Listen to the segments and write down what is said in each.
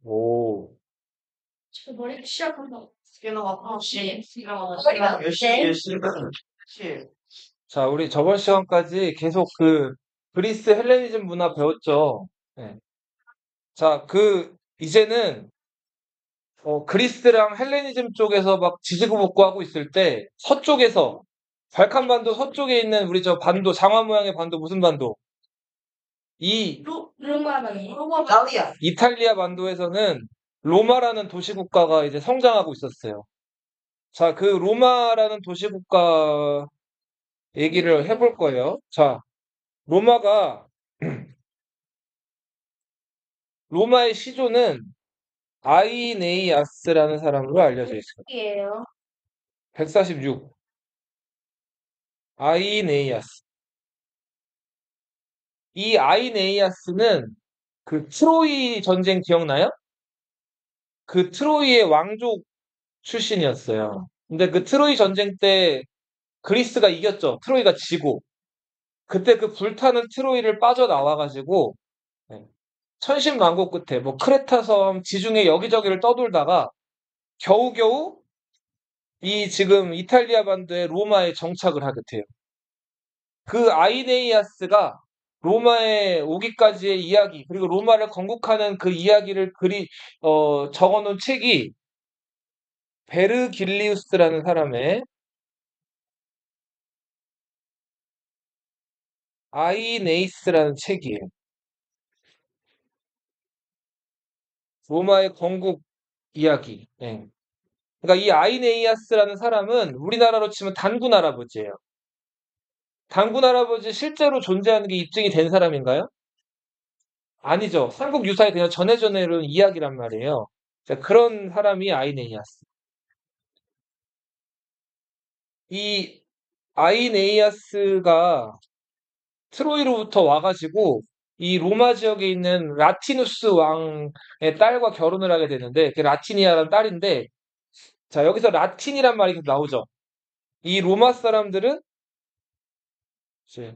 오. 머리 시작한다. 스캐너가 혹시 머리가 열심히 자, 우리 저번 시간까지 계속 그 그리스 헬레니즘 문화 배웠죠. 네. 자, 이제는 그리스랑 헬레니즘 쪽에서 막 지지고 볶고 하고 있을 때 서쪽에서 발칸반도 서쪽에 있는 우리 저 반도 장화 모양의 반도 무슨 반도? 이 나우디아 이탈리아 반도에서는 로마라는 도시국가가 이제 성장하고 있었어요. 자, 그 로마라는 도시국가 얘기를 해볼 거예요. 자, 로마가 로마의 시조는 아이네이아스라는 사람으로 알려져 있어요. 이에요. 146. 아이네이아스. 이 아이네이아스는 그 트로이 전쟁 기억나요? 그 트로이의 왕족 출신이었어요. 근데 그 트로이 전쟁 때 그리스가 이겼죠. 트로이가 지고. 그때 그 불타는 트로이를 빠져나와가지고 네, 천신만고 끝에 뭐 크레타 섬 지중해 여기저기를 떠돌다가 겨우겨우 이 지금 이탈리아 반도의 로마에 정착을 하게 돼요. 그 아이네이아스가 로마에 오기까지의 이야기, 그리고 로마를 건국하는 그 이야기를 적어놓은 책이 베르길리우스라는 사람의 아이네이스라는 책이에요. 로마의 건국 이야기. 예. 그러니까 이 아이네이아스라는 사람은 우리나라로 치면 단군 할아버지예요. 단군 할아버지 실제로 존재하는 게 입증이 된 사람인가요? 아니죠. 삼국 유사에 그냥 전해져 내려온 이야기란 말이에요. 자, 그런 사람이 아이네이아스. 이 아이네이아스가 트로이로부터 와가지고 이 로마 지역에 있는 라티누스 왕의 딸과 결혼을 하게 되는데 그 라티니아라는 딸인데 자 여기서 라틴이란 말이 계속 나오죠. 이 로마 사람들은 이제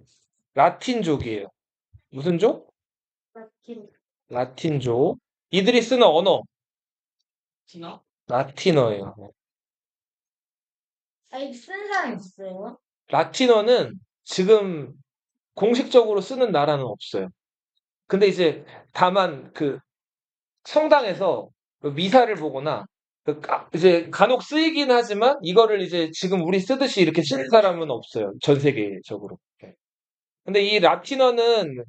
라틴족이에요. 무슨 족? 라틴족. 이들이 쓰는 언어 진화 라틴어예요. 아니, 쓴 사람 있어요? 라틴어는 지금 공식적으로 쓰는 나라는 없어요. 근데 이제 다만 그 성당에서 그 미사를 보거나 이제 간혹 쓰이긴 하지만 이거를 이제 지금 우리 쓰듯이 이렇게 쓰는 사람은 없어요. 전 세계적으로. 네. 근데 이 라틴어는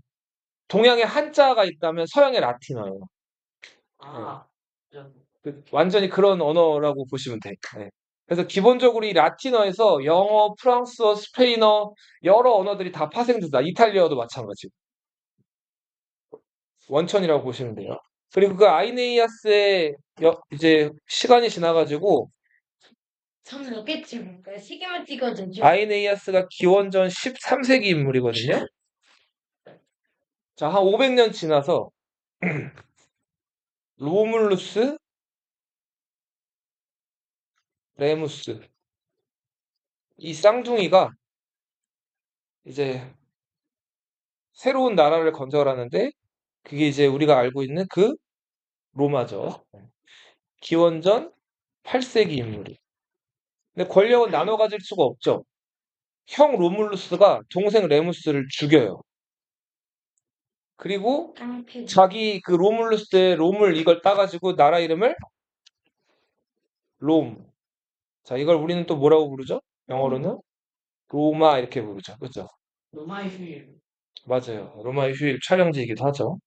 동양에 한자가 있다면 서양의 라틴어예요. 아 완전히 그런 언어라고 보시면 돼요. 네. 그래서 기본적으로 이 라틴어에서 영어, 프랑스어, 스페인어 여러 언어들이 다 파생된다. 이탈리아어도 마찬가지고. 원천이라고 보시면 돼요. 그리고 그 아이네이아스의 이제 시간이 지나가지고 저는 몇개 찍을까요? 세 개만 찍어도 되죠? 아이네이아스가 기원전 13세기 인물이거든요. 자, 한 500년 지나서 로물루스, 레무스 이 쌍둥이가 이제 새로운 나라를 건설하는데 그게 이제 우리가 알고 있는 그 로마죠. 기원전 8세기 인물이. 근데 권력은 나눠 가질 수가 없죠. 형 로물루스가 동생 레무스를 죽여요. 그리고 깡패. 자기 그 로물루스의 롬을 이걸 따가지고 나라 이름을 롬. 자, 이걸 우리는 또 뭐라고 부르죠? 영어로는 로마 이렇게 부르죠. 그죠? 로마의 휴일 맞아요. 로마의 휴일 촬영지이기도 하죠.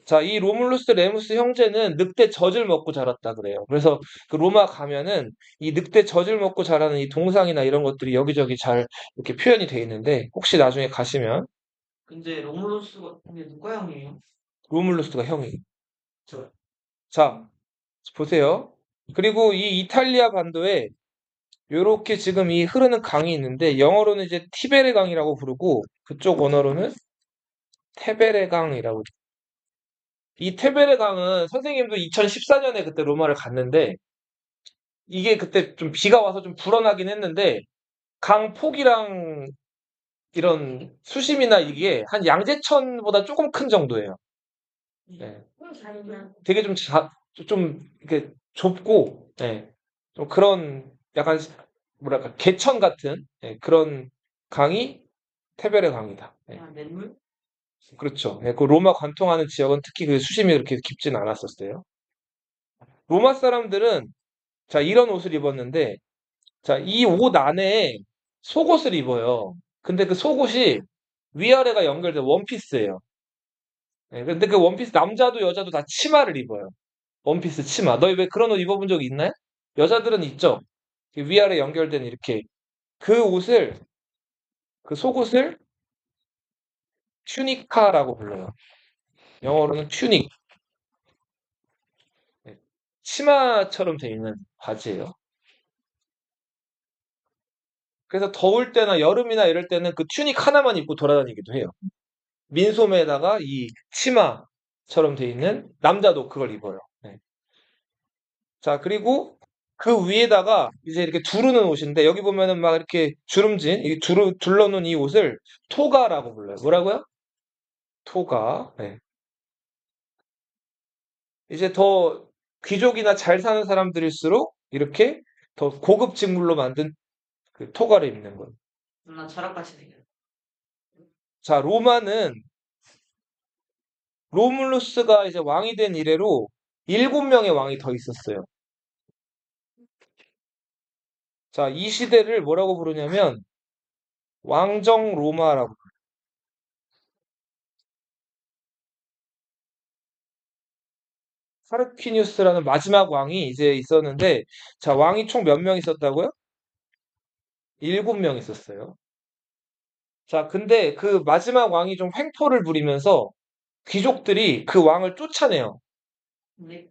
자, 이 로물루스 레무스 형제는 늑대 젖을 먹고 자랐다 그래요. 그래서 그 로마 가면은 이 늑대 젖을 먹고 자라는 이 동상이나 이런 것들이 여기저기 잘 이렇게 표현이 돼 있는데 혹시 나중에 가시면 근데 로물루스가 근데 누가 형이에요? 로물루스가 형이. 저 자, 보세요. 그리고 이 이탈리아 반도에 요렇게 지금 이 흐르는 강이 있는데 영어로는 이제 티베레 강이라고 부르고 그쪽 언어로는 테베레 강이라고. 이 테베레 강은 선생님도 2014년에 그때 로마를 갔는데 이게 그때 좀 비가 와서 좀 불어나긴 했는데 강 폭이랑 이런 수심이나 이게 한 양재천보다 조금 큰 정도예요. 네. 잘했나? 되게 좀 이렇게 좁고, 네. 좀 그런 약간 뭐랄까 개천 같은 네, 그런 강이 테베레 강이다. 네. 아, 냇물? 그렇죠. 네, 그 로마 관통하는 지역은 특히 그 수심이 그렇게 깊진 않았었어요. 로마 사람들은 자 이런 옷을 입었는데 자 이 옷 안에 속옷을 입어요. 근데 그 속옷이 위아래가 연결된 원피스예요. 네, 근데 그 원피스 남자도 여자도 다 치마를 입어요. 원피스 치마. 너희 왜 그런 옷 입어본 적 있나요? 여자들은 있죠. 위아래 연결된 이렇게 그 옷을 그 속옷을 튜니카라고 불러요. 영어로는 튜닉. 네, 치마처럼 돼 있는 바지예요. 그래서 더울 때나 여름이나 이럴 때는 그 튜닉 하나만 입고 돌아다니기도 해요. 민소매에다가 이 치마처럼 돼 있는 남자도 그걸 입어요. 네. 자, 그리고 그 위에다가 이제 이렇게 두르는 옷인데 여기 보면은 막 이렇게 주름진 이 둘러놓은 이 옷을 토가라고 불러요. 뭐라고요? 토가. 네. 이제 더 귀족이나 잘 사는 사람들일수록 이렇게 더 고급 직물로 만든 그 토가를 입는 거예요. 나 철학같이 생겼어. 자, 로물루스가 이제 왕이 된 이래로 7명의 왕이 더 있었어요. 자, 이 시대를 뭐라고 부르냐면 왕정 로마라고. 타르퀴니우스라는 마지막 왕이 이제 있었는데, 자, 왕이 총 몇 명 있었다고요? 7명 있었어요. 자, 근데 그 마지막 왕이 좀 횡포를 부리면서 귀족들이 그 왕을 쫓아내요. 근데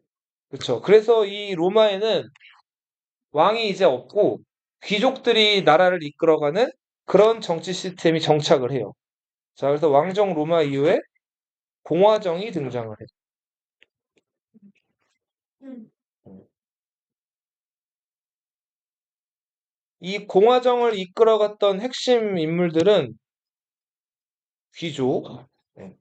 그렇죠. 그래서 이 로마에는 왕이 이제 없고 귀족들이 나라를 이끌어가는 그런 정치 시스템이 정착을 해요. 자, 그래서 왕정 로마 이후에 공화정이 등장을 해요. 응. 이 공화정을 이끌어갔던 핵심 인물들은 귀족, 네.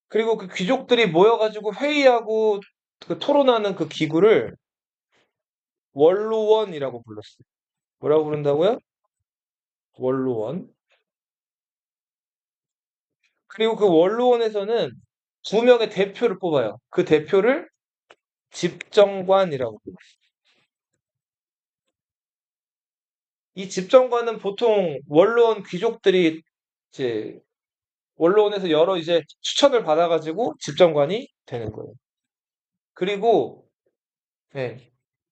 그리고 그 귀족들이 모여가지고 회의하고 그 토론하는 그 기구를 원로원이라고 불렀어요. 뭐라고 부른다고요? 원로원. 그리고 그 원로원에서는 2명의 대표를 뽑아요. 그 대표를 집정관이라고 불러요. 이 집정관은 보통 원로원 귀족들이 이제 원로원에서 여러 이제 추천을 받아가지고 집정관이 되는 거예요. 그리고 네,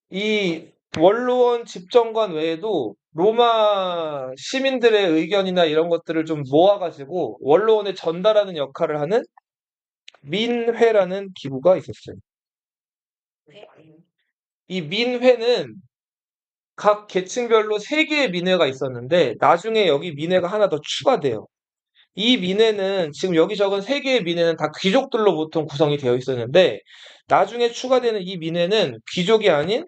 이 원로원 집정관 외에도 로마 시민들의 의견이나 이런 것들을 좀 모아가지고 원로원에 전달하는 역할을 하는 민회라는 기구가 있었어요. 네. 이 민회는 각 계층별로 3개의 민회가 있었는데 나중에 여기 민회가 하나 더 추가돼요. 이 민회는 지금 여기 적은 3개의 민회는 다 귀족들로 보통 구성이 되어 있었는데 나중에 추가되는 이 민회는 귀족이 아닌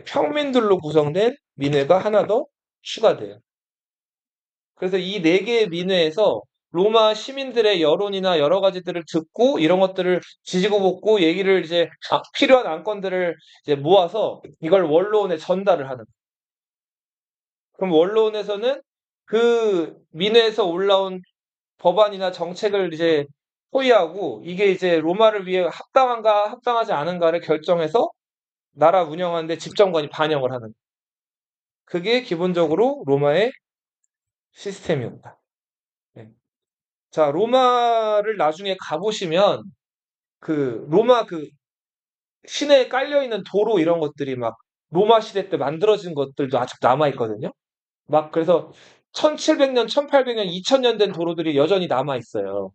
평민들로 구성된 민회가 하나 더 추가돼요. 그래서 이 4개의 민회에서 로마 시민들의 여론이나 여러 가지들을 듣고 이런 것들을 지지고 볶고 얘기를 이제 필요한 안건들을 이제 모아서 이걸 원로원에 전달을 하는. 그럼 원로원에서는 그 민회에서 올라온 법안이나 정책을 이제 토의하고 이게 이제 로마를 위해 합당한가 합당하지 않은가를 결정해서 나라 운영하는데 집정관이 반영을 하는. 그게 기본적으로 로마의 시스템이었다. 네. 자, 로마를 나중에 가보시면 그 로마 그 시내에 깔려 있는 도로 이런 것들이 막 로마 시대 때 만들어진 것들도 아직 남아 있거든요. 막 그래서 1700년, 1800년, 2000년 된 도로들이 여전히 남아 있어요.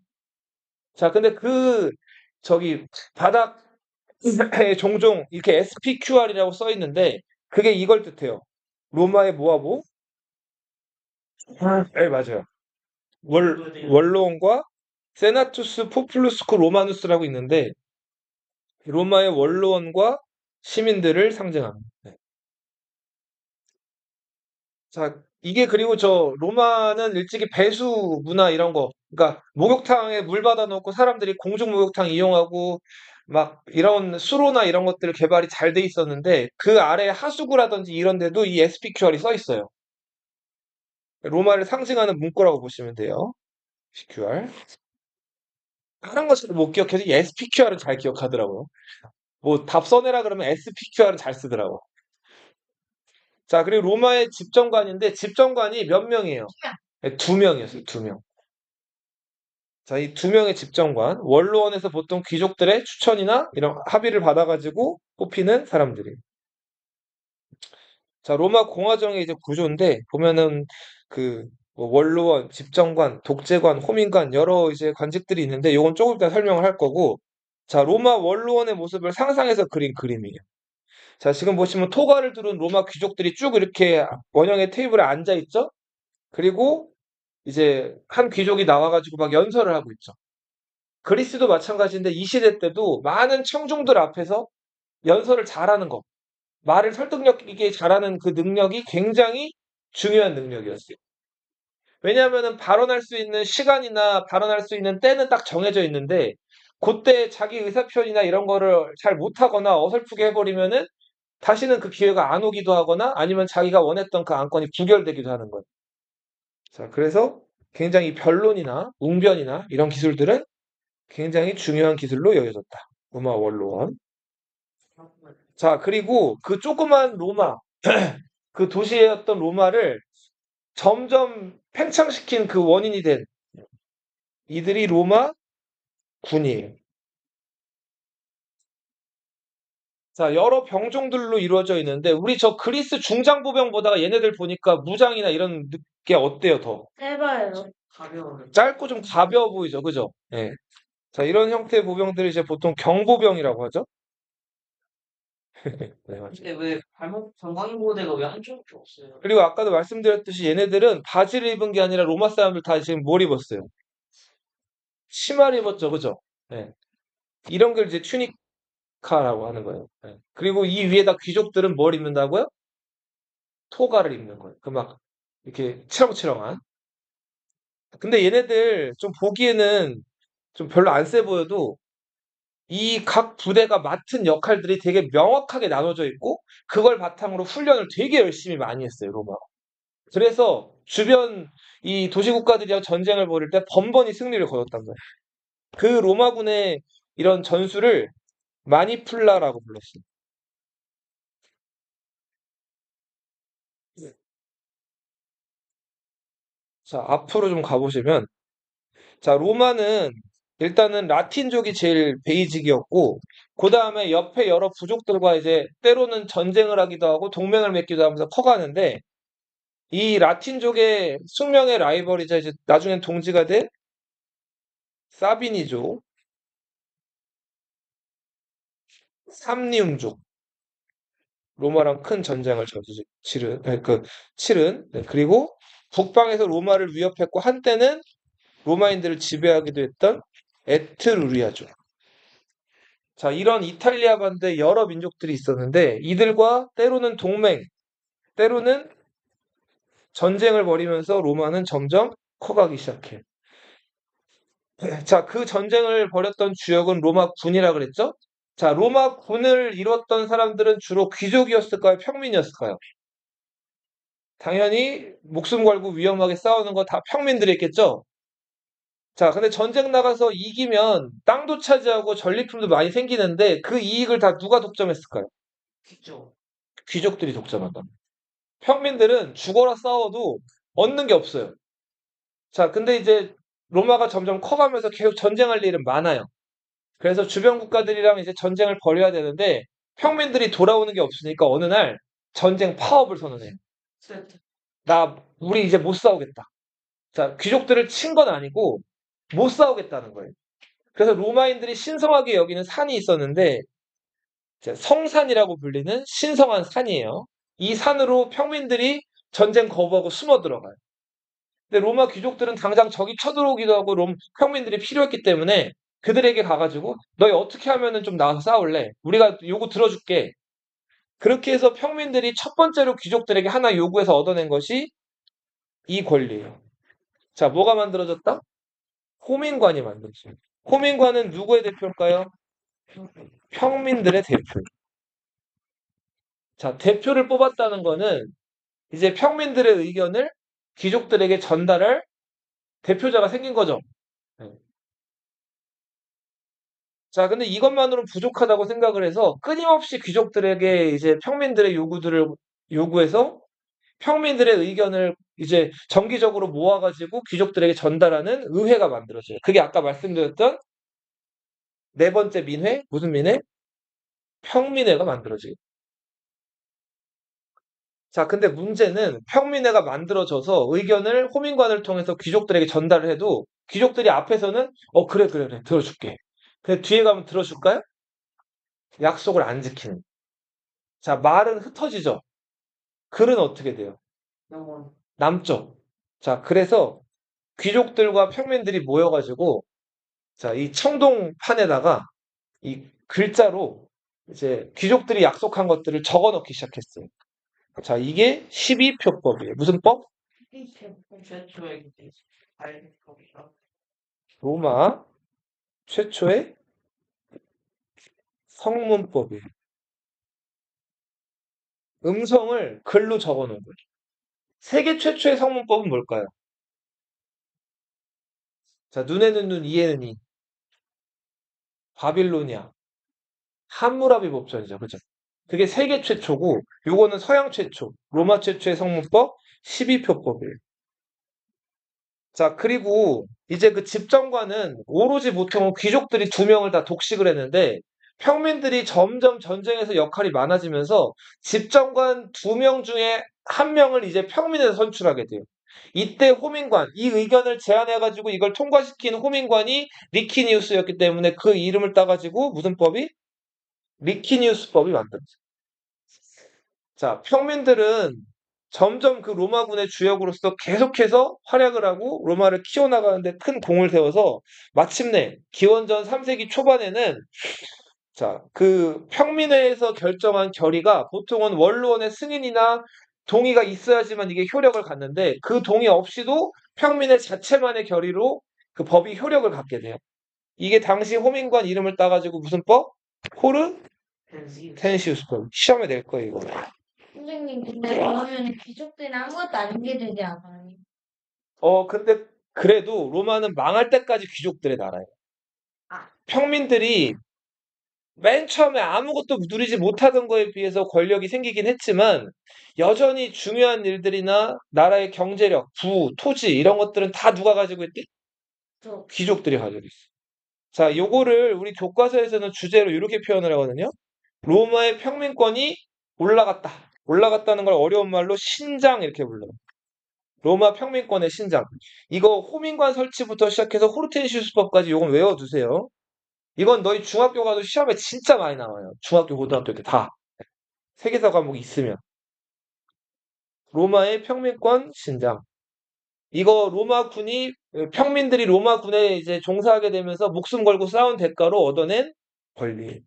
자, 근데 그 저기 바닥에 종종 이렇게 SPQR이라고 써 있는데 그게 이걸 뜻해요. 로마의 뭐하고? 네, 맞아요. 원로원과 세나투스 포플루스코 로마누스라고 있는데 로마의 원로원과 시민들을 상징합니다. 네. 자, 이게 그리고 저 로마는 일찍이 배수 문화 이런 거, 그러니까 목욕탕에 물 받아놓고 사람들이 공중 목욕탕 이용하고 막 이런 수로나 이런 것들 개발이 잘 돼 있었는데 그 아래 하수구라든지 이런 데도 이 SPQR이 써 있어요. 로마를 상징하는 문구라고 보시면 돼요. SPQR. 다른 것을 못 기억해도 이 SPQR은 잘 기억하더라고요. 뭐 답 써내라 그러면 SPQR은 잘 쓰더라고. 자, 그리고 로마의 집정관인데 집정관이 몇 명이에요? 네, 2명이었어요. 2명. 자, 이 2명의 집정관, 원로원에서 보통 귀족들의 추천이나 이런 합의를 받아가지고 뽑히는 사람들이. 자, 로마 공화정의 이제 구조인데 보면은 그뭐 원로원, 집정관, 독재관, 호민관 여러 이제 관직들이 있는데 요건 조금 이따 설명을 할 거고. 자, 로마 원로원의 모습을 상상해서 그린 그림이에요. 자, 지금 보시면 토가를 두른 로마 귀족들이 쭉 이렇게 원형의 테이블에 앉아 있죠? 그리고 이제 한 귀족이 나와가지고 막 연설을 하고 있죠. 그리스도 마찬가지인데 이 시대 때도 많은 청중들 앞에서 연설을 잘하는 거, 말을 설득력 있게 잘하는 그 능력이 굉장히 중요한 능력이었어요. 왜냐하면은 발언할 수 있는 시간이나 발언할 수 있는 때는 딱 정해져 있는데 그때 자기 의사표현이나 이런 거를 잘 못하거나 어설프게 해버리면은 다시는 그 기회가 안 오기도 하거나 아니면 자기가 원했던 그 안건이 부결되기도 하는 거예요. 자, 그래서 굉장히 변론이나 웅변이나 이런 기술들은 굉장히 중요한 기술로 여겨졌다. 로마 원로원. 자, 그리고 그 조그만 로마, 그 도시였던 로마를 점점 팽창시킨 그 원인이 된 이들이 로마 군이에요. 자, 여러 병종들로 이루어져 있는데 우리 저 그리스 중장보병보다가 얘네들 보니까 무장이나 이런 게 어때요, 더? 해봐요. 가벼워요. 짧고 좀 가벼워 보이죠, 그죠? 예. 자, 이런 형태의 보병들을 이제 보통 경보병이라고 하죠. 네, 맞죠. 근데 왜 발목 전광인 보호대가 왜 한쪽밖에 없어요? 그리고 아까도 말씀드렸듯이 얘네들은 바지를 입은 게 아니라 로마 사람들 다 지금 뭘 입었어요? 치마를 입었죠, 그죠? 네. 이런 걸 이제 튜니카라고 하는 거예요. 네. 그리고 이 위에다 귀족들은 뭘 입는다고요? 토가를 입는 거예요. 그 막 이렇게 치렁치렁한. 근데 얘네들 좀 보기에는 좀 별로 안 세 보여도 이 각 부대가 맡은 역할들이 되게 명확하게 나눠져 있고 그걸 바탕으로 훈련을 되게 열심히 많이 했어요, 로마. 그래서 주변 이 도시국가들이랑 전쟁을 벌일 때 번번이 승리를 거뒀단 말이에요. 그 로마군의 이런 전술을 마니플라라고 불렀어요. 자, 앞으로 좀 가보시면, 자, 로마는 일단은 라틴족이 제일 베이직이었고, 그 다음에 옆에 여러 부족들과 이제 때로는 전쟁을 하기도 하고 동맹을 맺기도 하면서 커가는데, 이 라틴족의 숙명의 라이벌이자 이제 나중엔 동지가 된 사비니족, 삼리움족, 로마랑 큰 전쟁을 치른, 네, 그리고 북방에서 로마를 위협했고 한때는 로마인들을 지배하기도 했던 에트루리아족. 자, 이런 이탈리아 반도에 여러 민족들이 있었는데 이들과 때로는 동맹, 때로는 전쟁을 벌이면서 로마는 점점 커가기 시작해. 자, 그 전쟁을 벌였던 주역은 로마 군이라 그랬죠? 자, 로마 군을 이뤘던 사람들은 주로 귀족이었을까요? 평민이었을까요? 당연히 목숨 걸고 위험하게 싸우는 거 다 평민들이었겠죠? 자, 근데 전쟁 나가서 이기면 땅도 차지하고 전리품도 많이 생기는데 그 이익을 다 누가 독점했을까요? 그죠? 귀족들이 독점한다. 평민들은 죽어라 싸워도 얻는 게 없어요. 자, 근데 이제 로마가 점점 커가면서 계속 전쟁할 일은 많아요. 그래서 주변 국가들이랑 이제 전쟁을 벌여야 되는데 평민들이 돌아오는 게 없으니까 어느 날 전쟁 파업을 선언해요. 세트. 우리 이제 못 싸우겠다. 자, 귀족들을 친 건 아니고 못 싸우겠다는 거예요. 그래서 로마인들이 신성하게 여기는 산이 있었는데 이제 성산이라고 불리는 신성한 산이에요. 이 산으로 평민들이 전쟁 거부하고 숨어 들어가요. 근데 로마 귀족들은 당장 적이 쳐들어오기도 하고 평민들이 필요했기 때문에 그들에게 가가지고 너희 어떻게 하면은 좀 나와서 싸울래? 우리가 요구 들어줄게. 그렇게 해서 평민들이 첫 번째로 귀족들에게 하나 요구해서 얻어낸 것이 이 권리예요. 자, 뭐가 만들어졌다? 호민관이 만들어져요. 호민관은 누구의 대표일까요? 평민들의 대표. 자, 대표를 뽑았다는 거는 이제 평민들의 의견을 귀족들에게 전달할 대표자가 생긴 거죠. 네. 자, 근데 이것만으로는 부족하다고 생각을 해서 끊임없이 귀족들에게 이제 평민들의 요구들을 요구해서 평민들의 의견을 이제 정기적으로 모아가지고 귀족들에게 전달하는 의회가 만들어져요. 그게 아까 말씀드렸던 네 번째 민회, 무슨 민회? 평민회가 만들어져요. 자, 근데 문제는 평민회가 만들어져서 의견을 호민관을 통해서 귀족들에게 전달을 해도 귀족들이 앞에서는 그래, 그래, 그래, 들어줄게. 근데 뒤에 가면 들어줄까요? 약속을 안 지키는. 자, 말은 흩어지죠. 글은 어떻게 돼요? 영원. 남죠. 자, 그래서 귀족들과 평민들이 모여가지고 자, 이 청동판에다가 이 글자로 이제 귀족들이 약속한 것들을 적어 넣기 시작했어요. 자, 이게 12표법이에요. 무슨 법? 최초의 발표가 로마 최초의 성문법이에요. 음성을 글로 적어 놓은 거예요. 세계 최초의 성문법은 뭘까요? 자, 눈에는 눈, 이에는 이. 바빌로니아. 함무라비 법전이죠. 그죠? 그게 세계 최초고, 요거는 서양 최초. 로마 최초의 성문법 12표법이에요. 자, 그리고 이제 그 집정관은 오로지 보통 귀족들이 두 명을 다 독식을 했는데 평민들이 점점 전쟁에서 역할이 많아지면서 집정관 두 명 중에 한 명을 이제 평민에서 선출하게 돼요. 이때 호민관, 이 의견을 제안해가지고 이걸 통과시킨 호민관이 리키니우스였기 때문에 그 이름을 따가지고 무슨 법이? 리키니우스법이 만들어졌어요. 자, 평민들은 점점 그 로마군의 주역으로서 계속해서 활약을 하고 로마를 키워나가는데 큰 공을 세워서 마침내 기원전 3세기 초반에는 자, 그 평민회에서 결정한 결의가 보통은 원로원의 승인이나 동의가 있어야지만 이게 효력을 갖는데 그 동의 없이도 평민회 자체만의 결의로 그 법이 효력을 갖게 돼요. 이게 당시 호민관 이름을 따가지고 무슨 법? 호르 텐시우스법. 시험에 낼 거예요, 이거. 선생님, 근데 그러면 귀족들은 아무것도 아니게 되지 않아요? 근데 그래도 로마는 망할 때까지 귀족들의 나라예요. 아. 평민들이 맨 처음에 아무것도 누리지 못하던 거에 비해서 권력이 생기긴 했지만 여전히 중요한 일들이나 나라의 경제력, 부, 토지 이런 것들은 다 누가 가지고 있대? 저 귀족들이 가지고 있어. 자, 요거를 우리 교과서에서는 주제로 이렇게 표현을 하거든요. 로마의 평민권이 올라갔다. 올라갔다는 걸 어려운 말로 신장 이렇게 불러요. 로마 평민권의 신장. 이거 호민관 설치부터 시작해서 호르텐시우스법까지 요건 외워두세요. 이건 너희 중학교 가도 시험에 진짜 많이 나와요. 중학교, 고등학교 때 다. 세계사 과목이 있으면. 로마의 평민권 신장. 이거 평민들이 로마군에 이제 종사하게 되면서 목숨 걸고 싸운 대가로 얻어낸 권리.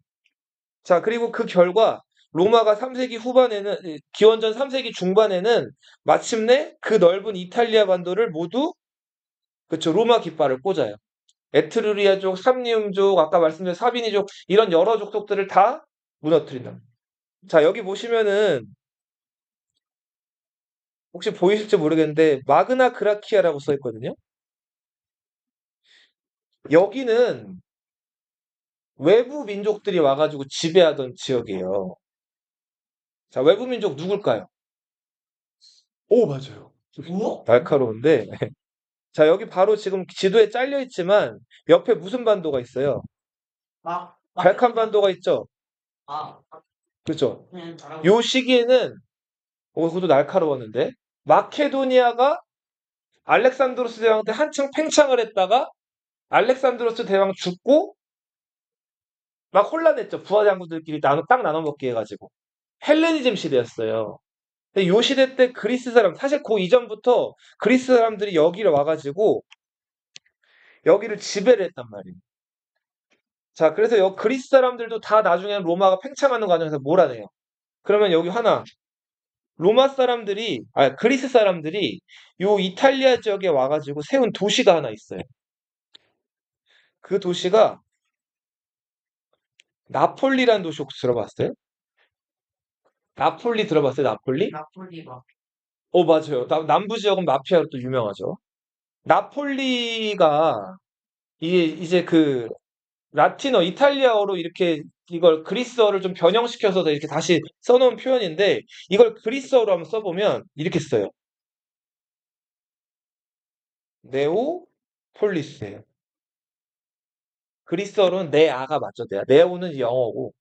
자, 그리고 그 결과 로마가 3세기 후반에는, 기원전 3세기 중반에는 마침내 그 넓은 이탈리아 반도를 모두, 그쵸, 로마 깃발을 꽂아요. 에트루리아족, 삼리움족, 아까 말씀드린 사비니족, 이런 여러 족속들을 다 무너뜨린다. 자, 여기 보시면은, 혹시 보이실지 모르겠는데, 마그나 그라키아라고 써 있거든요. 여기는 외부 민족들이 와가지고 지배하던 지역이에요. 자, 외부 민족 누굴까요? 오, 맞아요. 뭐? 날카로운데. 자, 여기 바로 지금 지도에 잘려 있지만, 옆에 무슨 반도가 있어요? 막 발칸 반도가 있죠? 아, 그죠? 그냥 요 시기에는, 그것도 날카로웠는데, 마케도니아가 알렉산드로스 대왕 때 한층 팽창을 했다가, 알렉산드로스 대왕 죽고, 막 혼란했죠. 부하 장군들끼리 딱 나눠 먹기 해가지고. 헬레니즘 시대였어요. 근데 요 시대 때 그리스 사람, 사실 그 이전부터 그리스 사람들이 여기를 와가지고 여기를 지배를 했단 말이에요. 자, 그래서 그리스 사람들도 다 나중에 로마가 팽창하는 과정에서 몰아내요. 그러면 여기 하나, 로마 사람들이, 그리스 사람들이 요 이탈리아 지역에 와가지고 세운 도시가 하나 있어요. 그 도시가 나폴리라는 도시 혹시 들어봤어요? 나폴리 들어봤어요? 나폴리? 나폴리 막. 맞아요. 남부 지역은 마피아로 또 유명하죠. 나폴리가 이제 그 라틴어, 이탈리아어로 이렇게 이걸 그리스어를 좀 변형시켜서 이렇게 다시 써놓은 표현인데 이걸 그리스어로 한번 써보면 이렇게 써요. 네오폴리스예요. 그리스어로는 네아가 맞죠? 네오는 영어고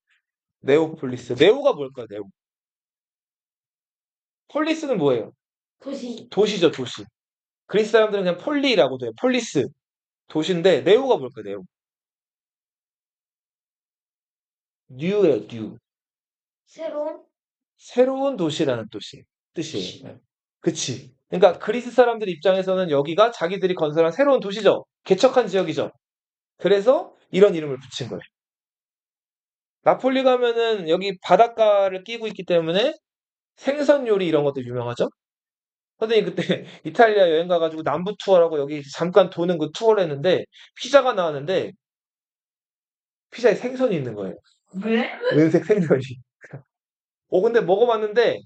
네오폴리스. 네오가 뭘까요? 네오. 폴리스는 뭐예요? 도시. 도시죠, 도시. 그리스 사람들은 그냥 폴리라고도 해요. 폴리스. 도시인데 네오가 뭘까요? 네오. 뉴예요, 뉴. 새로운 새로운 도시라는 뜻이에요. 네. 그치. 그러니까 그리스 사람들 입장에서는 여기가 자기들이 건설한 새로운 도시죠. 개척한 지역이죠. 그래서 이런 이름을 붙인 거예요. 나폴리 가면은 여기 바닷가를 끼고 있기 때문에 생선 요리 이런 것도 유명하죠. 선생님 그때 이탈리아 여행 가가지고 남부 투어라고 여기 잠깐 도는 그 투어를 했는데 피자가 나왔는데 피자에 생선이 있는 거예요. 왜? 은색 생선이. 근데 먹어봤는데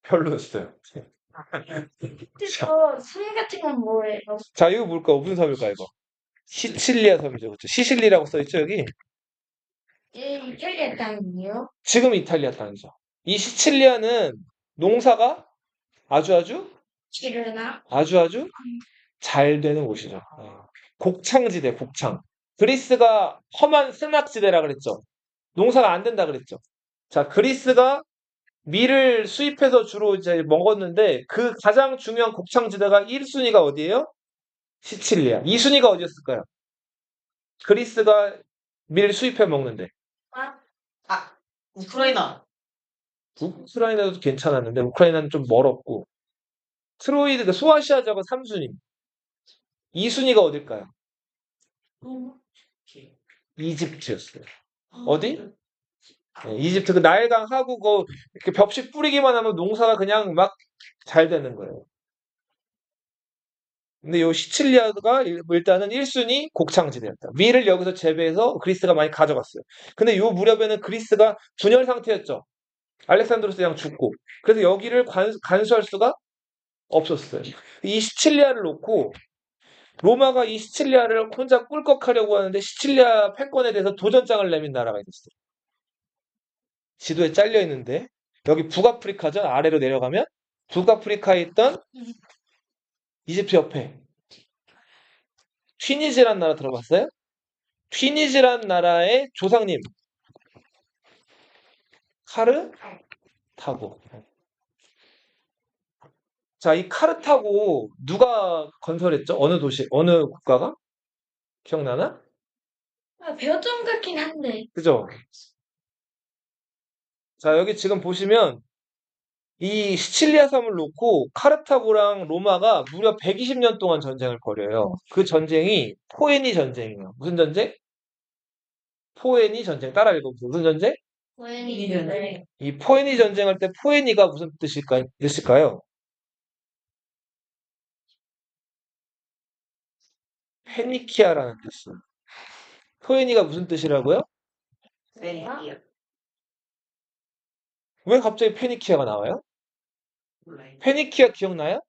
별로였어요. 뜻도 섬 같은 건 뭐예요? 자, 이거 뭘까? 무슨 섬일까, 이거? 시칠리아 섬이죠. 그쵸? 시실리라고 써있죠, 여기? 이탈리아 땅이에요? 지금 이탈리아 땅이죠. 이 시칠리아는 농사가 아주 지르나? 아주 잘 되는 곳이죠. 곡창지대, 곡창. 그리스가 험한 스막지대라 그랬죠. 농사가 안 된다 그랬죠. 자, 그리스가 밀을 수입해서 주로 이제 먹었는데 그 가장 중요한 곡창지대가 1순위가 어디예요? 시칠리아. 2순위가 어디였을까요? 그리스가 밀 수입해 먹는데. 아, 아, 우크라이나. 우크라이나도 괜찮았는데 우크라이나는 좀 멀었고 트로이드 소아시아 지역은 3순위. 2순위가 어딜까요? 이집트였어요. 어디? 네, 이집트 그 나일강 하구 그 이렇게 벽씩 뿌리기만 하면 농사가 그냥 막 잘 되는 거예요. 근데 요 시칠리아가 일단은 1순위 곡창지대였다. 밀을 여기서 재배해서 그리스가 많이 가져갔어요. 근데 요 무렵에는 그리스가 분열 상태였죠. 알렉산드로스 대왕 죽고. 그래서 여기를 간수할 수가 없었어요. 이 시칠리아를 놓고 로마가 이 시칠리아를 혼자 꿀꺽하려고 하는데 시칠리아 패권에 대해서 도전장을 내민 나라가 있었어요. 지도에 잘려 있는데 여기 북아프리카죠. 아래로 내려가면 북아프리카에 있던 이집트 옆에 튀니지란 나라 들어봤어요? 튀니지란 나라의 조상님 카르타고. 자, 이 카르타고 누가 건설했죠? 어느 도시, 어느 국가가? 기억나나? 배웠던 것 같긴 한데. 그죠? 자, 여기 지금 보시면 이 시칠리아 섬을 놓고 카르타고랑 로마가 무려 120년 동안 전쟁을 벌여요. 그 전쟁이 포에니 전쟁이에요. 무슨 전쟁? 포에니 전쟁. 따라 읽어보세요. 무슨 전쟁? 고양이들. 이 포에니 전쟁할 때 포에니가 무슨 뜻일까요? 페니키아라는 뜻이에요. 포에니가 무슨 뜻이라고요? 네. 왜 갑자기 페니키아가 나와요? 몰라요. 페니키아 기억나요?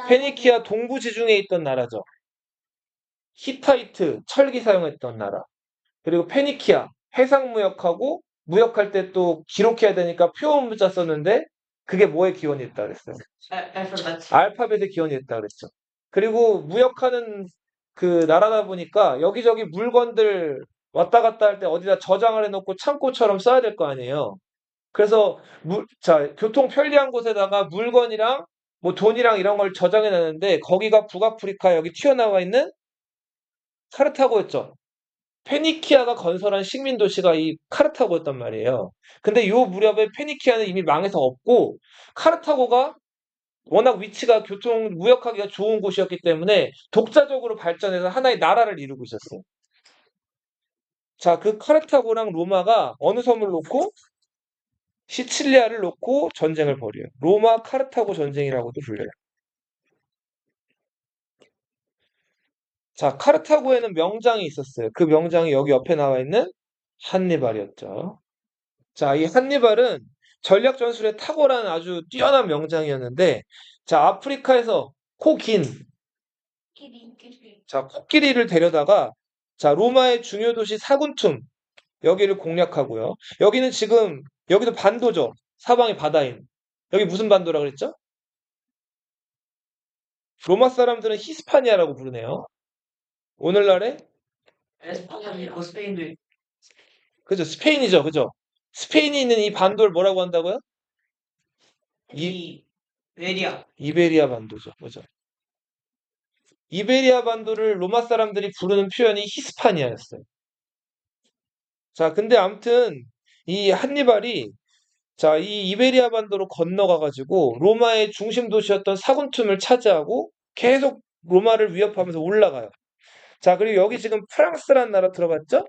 페니키아 동부 지중해에 있던 나라죠. 히타이트, 철기 사용했던 나라. 그리고 페니키아, 해상무역하고 무역할 때 또 기록해야 되니까 표현 문자 썼는데 그게 뭐의 기원이 있다 그랬어요? 알파벳. 알파벳의 기원이 있다 그랬죠. 그리고 무역하는 그 나라다 보니까 여기저기 물건들 왔다 갔다 할 때 어디다 저장을 해놓고 창고처럼 써야 될 거 아니에요. 그래서 교통 편리한 곳에다가 물건이랑 뭐 돈이랑 이런 걸 저장해 놨는데 거기가 북아프리카 여기 튀어나와 있는 카르타고였죠. 페니키아가 건설한 식민 도시가 이 카르타고였단 말이에요. 근데 요 무렵에 페니키아는 이미 망해서 없고 카르타고가 워낙 위치가 무역하기가 좋은 곳이었기 때문에 독자적으로 발전해서 하나의 나라를 이루고 있었어요. 자, 그 카르타고랑 로마가 어느 섬을 놓고 시칠리아를 놓고 전쟁을 벌여요. 로마 카르타고 전쟁이라고도 불려요. 자, 카르타고에는 명장이 있었어요. 그 명장이 여기 옆에 나와 있는 한니발이었죠. 자, 이 한니발은 전략 전술에 탁월한 아주 뛰어난 명장이었는데, 자, 아프리카에서 코긴, 끼리. 자, 코끼리를 데려다가, 자, 로마의 중요 도시 사군툼, 여기를 공략하고요. 여기는 지금, 여기도 반도죠. 사방이 바다인. 여기 무슨 반도라 그랬죠? 로마 사람들은 히스파니아라고 부르네요. 오늘날의, 에스파냐도 있고 스페인도 있고 그죠? 스페인이죠. 그죠? 스페인이 있는 이 반도를 뭐라고 한다고요? 이베리아. 이베리아 반도죠. 그죠? 이베리아 반도를 로마 사람들이 부르는 표현이 히스파니아였어요. 자, 근데 아무튼 이 한니발이 자, 이 이베리아 반도로 건너가가지고 로마의 중심 도시였던 사군툼을 차지하고 계속 로마를 위협하면서 올라가요. 자, 그리고 여기 지금 프랑스란 나라 들어봤죠?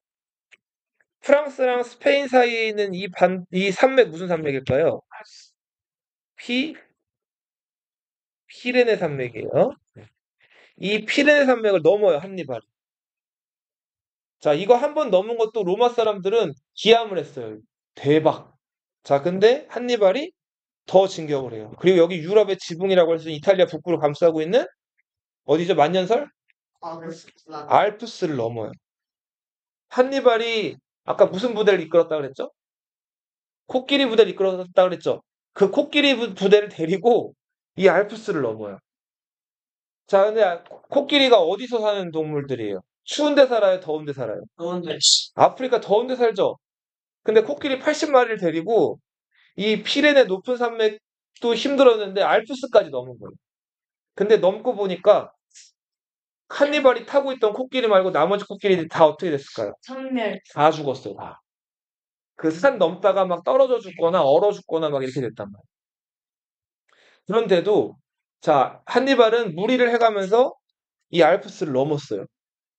프랑스랑 스페인 사이에 있는 이 산맥 무슨 산맥일까요? 피, 피레네 산맥이에요. 이 피레네 산맥을 넘어요, 한니발이. 자, 이거 한 번 넘은 것도 로마 사람들은 기함을 했어요. 대박. 자, 근데 한니발이 더 진격을 해요. 그리고 여기 유럽의 지붕이라고 할 수 있는 이탈리아 북부를 감싸고 있는 어디죠? 만년설? 그렇습니다. 알프스를 넘어요. 한니발이 아까 무슨 부대를 이끌었다 그랬죠? 코끼리 부대를 이끌었다 그랬죠? 그 코끼리 부대를 데리고 이 알프스를 넘어요. 자, 근데 코끼리가 어디서 사는 동물들이에요? 추운 데 살아요? 더운 데 살아요? 더운데 아프리카 더운 데 살죠? 근데 코끼리 80마리를 데리고 이 피레네 높은 산맥도 힘들었는데 알프스까지 넘은 거예요. 근데 넘고 보니까 한니발이 타고 있던 코끼리 말고 나머지 코끼리들이 다 어떻게 됐을까요? 선멸. 다 죽었어요, 다. 그 산 넘다가 막 떨어져 죽거나 얼어 죽거나 막 이렇게 됐단 말이에요. 그런데도 자, 한니발은 무리를 해가면서 이 알프스를 넘었어요.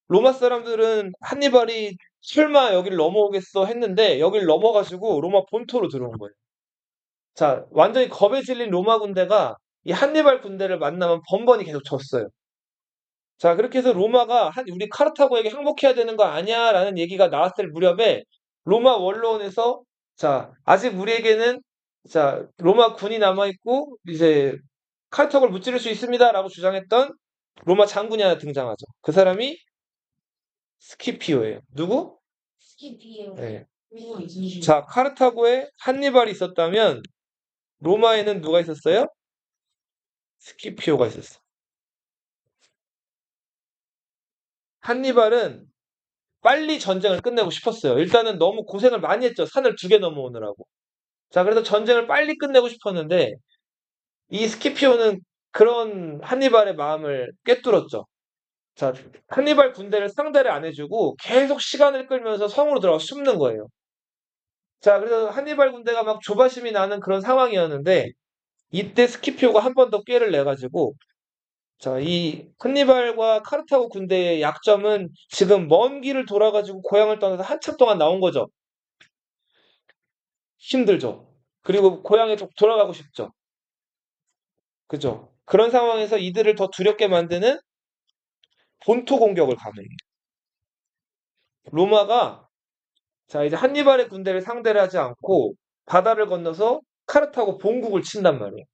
로마 사람들은 한니발이 설마 여기를 넘어오겠어 했는데 여기를 넘어가지고 로마 본토로 들어온 거예요. 자, 완전히 겁에 질린 로마 군대가 이 한니발 군대를 만나면 번번이 계속 졌어요. 자, 그렇게 해서 로마가 우리 카르타고에게 항복해야 되는 거 아니야라는 얘기가 나왔을 무렵에 로마 원로원에서 자, 아직 우리에게는 자, 로마 군이 남아있고 이제 카르타고를 무찌를 수 있습니다라고 주장했던 로마 장군이 하나 등장하죠. 그 사람이 스키피오예요. 누구? 스키피에요. 네. 있으시죠? 자, 카르타고에 한니발이 있었다면 로마에는 누가 있었어요? 스키피오가 있었어. 한니발은 빨리 전쟁을 끝내고 싶었어요. 일단은 너무 고생을 많이 했죠. 산을 2개 넘어오느라고. 자, 그래서 전쟁을 빨리 끝내고 싶었는데 이 스키피오는 그런 한니발의 마음을 꿰뚫었죠. 자, 한니발 군대를 상대를 안 해주고 계속 시간을 끌면서 성으로 들어가 숨는 거예요. 자, 그래서 한니발 군대가 막 조바심이 나는 그런 상황이었는데 이때 스키피오가 한 번 더 꾀를 내가지고 자, 이 한니발과 카르타고 군대의 약점은 지금 먼 길을 돌아가지고 고향을 떠나서 한참 동안 나온 거죠. 힘들죠. 그리고 고향에 돌아가고 싶죠. 그죠? 그런 상황에서 이들을 더 두렵게 만드는 본토 공격을 감행해요. 로마가 자, 이제 한니발의 군대를 상대를 하지 않고 바다를 건너서 카르타고 본국을 친단 말이에요.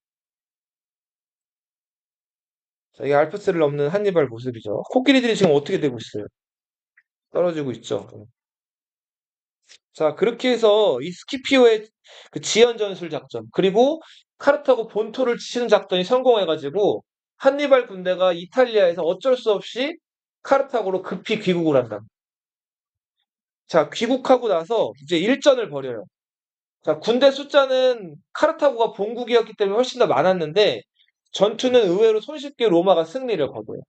자, 이게 알프스를 넘는 한니발 모습이죠. 코끼리들이 지금 어떻게 되고 있어요? 떨어지고 있죠. 자, 그렇게 해서 이 스키피오의 그 지연 전술 작전, 그리고 카르타고 본토를 치는 작전이 성공해가지고 한니발 군대가 이탈리아에서 어쩔 수 없이 카르타고로 급히 귀국을 한다. 자, 귀국하고 나서 이제 일전을 벌여요. 자, 군대 숫자는 카르타고가 본국이었기 때문에 훨씬 더 많았는데 전투는 의외로 손쉽게 로마가 승리를 거둬요.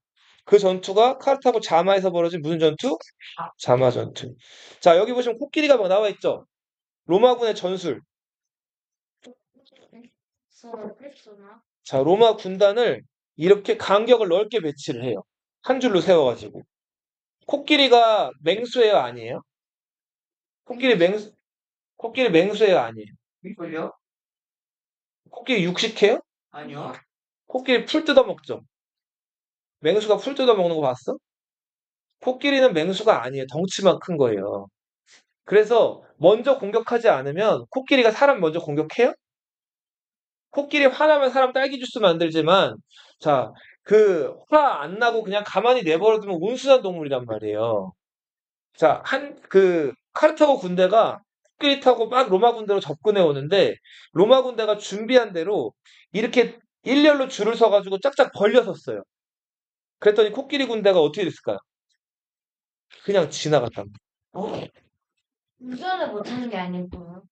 그 전투가 카르타고 자마에서 벌어진 무슨 전투? 자마 전투. 자, 여기 보시면 코끼리가 막 나와 있죠. 로마군의 전술. persona. 자, 로마 군단을 이렇게 간격을 넓게 배치를 해요. 한 줄로 세워가지고. 코끼리가 맹수예요, 아니에요? 코끼리 맹수예요, 아니에요? 이걸요? 코끼리 육식해요? 아니요. 코끼리 풀 뜯어 먹죠. 맹수가 풀 뜯어 먹는 거 봤어? 코끼리는 맹수가 아니에요. 덩치만 큰 거예요. 그래서 먼저 공격하지 않으면 코끼리가 사람 먼저 공격해요? 코끼리 화나면 사람 딸기 주스 만들지만, 자, 그 화 안 나고 그냥 가만히 내버려두면 온순한 동물이란 말이에요. 자, 카르타고 군대가 코끼리 타고 막 로마 군대로 접근해 오는데, 로마 군대가 준비한 대로 이렇게 일렬로 줄을 서가지고 짝짝 벌려 섰어요. 그랬더니 코끼리 군대가 어떻게 됐을까요? 그냥 지나갔단 말이에요. 운전을 못하는 게 아니고요.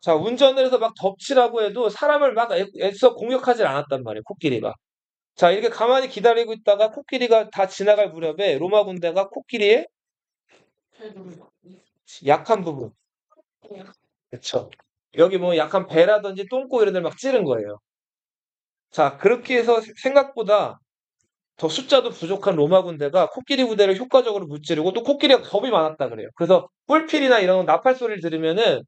자, 운전을 해서 막 덮치라고 해도 사람을 막 애써 공격하지 않았단 말이에요, 코끼리가. 자, 이렇게 가만히 기다리고 있다가 코끼리가 다 지나갈 무렵에 로마 군대가 코끼리의 약한 부분, 그쵸. 여기 뭐 약간 배라든지 똥꼬 이런 데를 막 찌른 거예요. 자, 그렇게 해서 생각보다 더 숫자도 부족한 로마 군대가 코끼리 부대를 효과적으로 무찌르고 또 코끼리가 겁이 많았다 그래요. 그래서 뿔필이나 이런 나팔 소리를 들으면은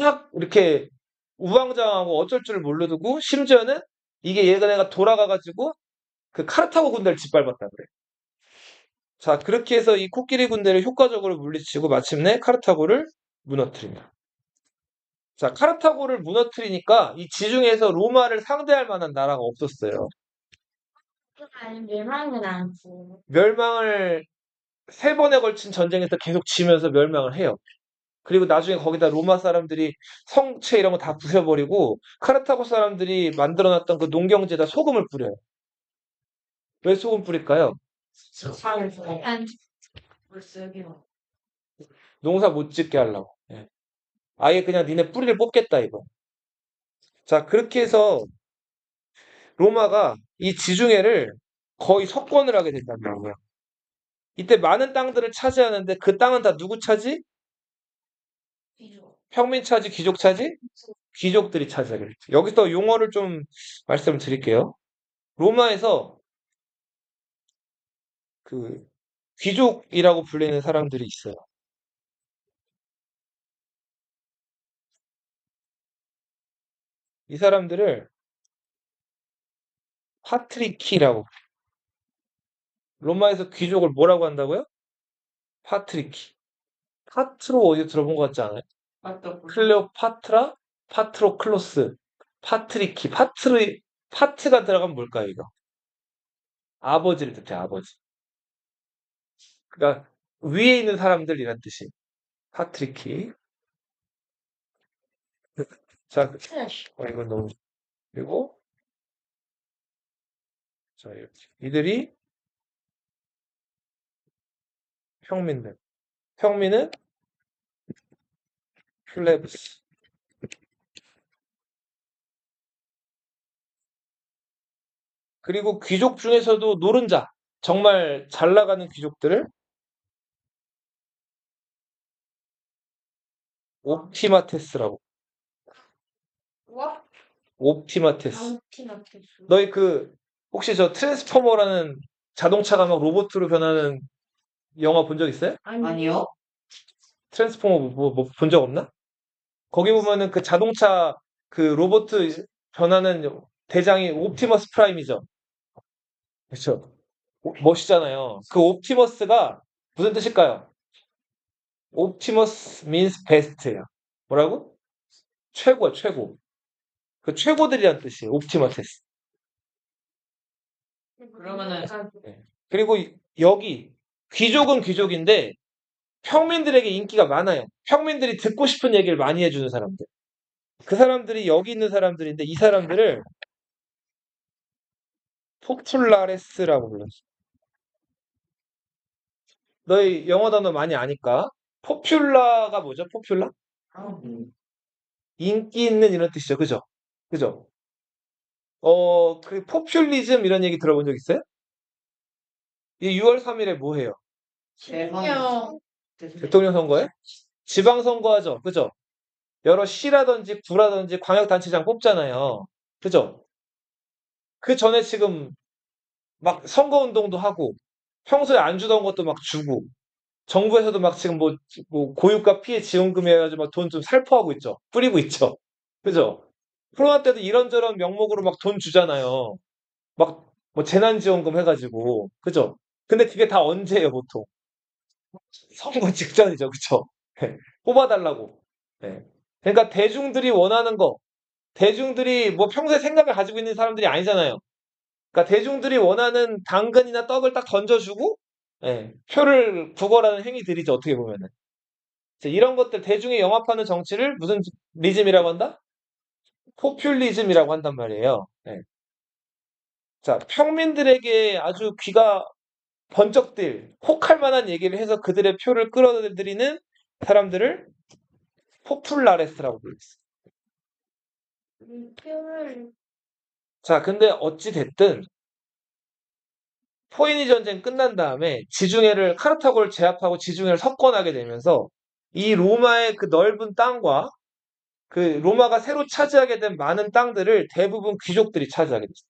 막 이렇게 우왕좌왕하고 어쩔 줄 모르고 심지어는 이게 얘네가 돌아가가지고 그 카르타고 군대를 짓밟았다 그래요. 자, 그렇게 해서 이 코끼리 군대를 효과적으로 물리치고 마침내 카르타고를 무너뜨립니다. 자, 카르타고를 무너뜨리니까 이 지중해에서 로마를 상대할 만한 나라가 없었어요. 아니, 멸망은 않지. 멸망을 세 번에 걸친 전쟁에서 계속 지면서 멸망을 해요. 그리고 나중에 거기다 로마 사람들이 성체 이런 거 다 부숴버리고 카르타고 사람들이 만들어놨던 그 농경지에다 소금을 뿌려요. 왜 소금 뿌릴까요? 안 벌써 여기요. 농사 못 짓게 하려고. 예. 아예 그냥 니네 뿌리를 뽑겠다 이거. 자, 그렇게 해서 로마가 이 지중해를 거의 석권을 하게 된단 말이에요. 이때 많은 땅들을 차지하는데 그 땅은 다 누구 차지? 평민 차지, 귀족 차지? 귀족들이 차지하게 됐죠. 여기서 용어를 좀 말씀을 드릴게요. 로마에서 그 귀족이라고 불리는 사람들이 있어요. 이 사람들을 파트리키라고. 로마에서 귀족을 뭐라고 한다고요? 파트리키. 파트로 어디 들어본 것 같지 않아요? 맞다. 클레오파트라, 파트로클로스, 파트리키. 파트가 들어가면 뭘까요, 이거? 아버지를 뜻해, 아버지. 그러니까 위에 있는 사람들이란 뜻이. 파트리키. 자, 이건 너무. 그리고 자, 이렇게. 이들이 평민들. 평민은 플레브스. 그리고 귀족 중에서도 노른자. 정말 잘 나가는 귀족들을 옵티마테스라고. 와? 옵티마테스. 아우티마테스. 너희 혹시 저 트랜스포머라는 자동차가 막 로봇으로 변하는 영화 본 적 있어요? 아니요. 트랜스포머 본 적 없나? 거기 보면은 그 자동차 그 로봇 변하는 대장이 옵티머스 프라임이죠. 그렇죠. 멋있잖아요. 그 옵티머스가 무슨 뜻일까요? 옵티머스 means best예요. 뭐라고? 최고야, 최고. 그 최고들이란 뜻이에요. 옵티머테스. 그러면은 네. 그리고 여기 귀족은 귀족인데 평민들에게 인기가 많아요. 평민들이 듣고 싶은 얘기를 많이 해주는 사람들. 그 사람들이 여기 있는 사람들인데 이 사람들을 포플라레스라고 불렀어. 너희 영어 단어 많이 아니까. 포퓰라가 뭐죠? 포퓰라? 인기 있는 이런 뜻이죠. 그죠? 그죠? 그 포퓰리즘 이런 얘기 들어본 적 있어요? 이 6월 3일에 뭐 해요? 대선 대통령 선거에? 지방선거 하죠. 그죠? 여러 시라든지 구라든지 광역단체장 뽑잖아요. 그죠? 그 전에 지금 막 선거운동도 하고 평소에 안 주던 것도 막 주고 정부에서도 막 지금 뭐 고유가 피해 지원금 해가지고 막 돈 좀 살포하고 있죠. 뿌리고 있죠. 그죠? 코로나 때도 이런저런 명목으로 막 돈 주잖아요. 막 뭐 재난지원금 해가지고. 그죠? 근데 그게 다 언제예요, 보통? 선거 직전이죠. 그쵸? 네. 뽑아달라고. 네. 그러니까 대중들이 원하는 거, 대중들이 뭐 평소에 생각을 가지고 있는 사람들이 아니잖아요. 그러니까 대중들이 원하는 당근이나 떡을 딱 던져주고, 예, 표를 구걸하는 행위들이죠. 어떻게 보면은. 이런 것들, 대중에 영합하는 정치를 무슨 리즘이라고 한다? 포퓰리즘이라고 한단 말이에요. 예. 자, 평민들에게 아주 귀가 번쩍 뜰, 혹할 만한 얘기를 해서 그들의 표를 끌어들이는 사람들을 포플라레스라고 불렀어요. 표를 자, 근데 어찌 됐든 포에니 전쟁 끝난 다음에 지중해를 카르타고를 제압하고 지중해를 석권하게 되면서 이 로마의 그 넓은 땅과 그 로마가 새로 차지하게 된 많은 땅들을 대부분 귀족들이 차지하게 됐어요.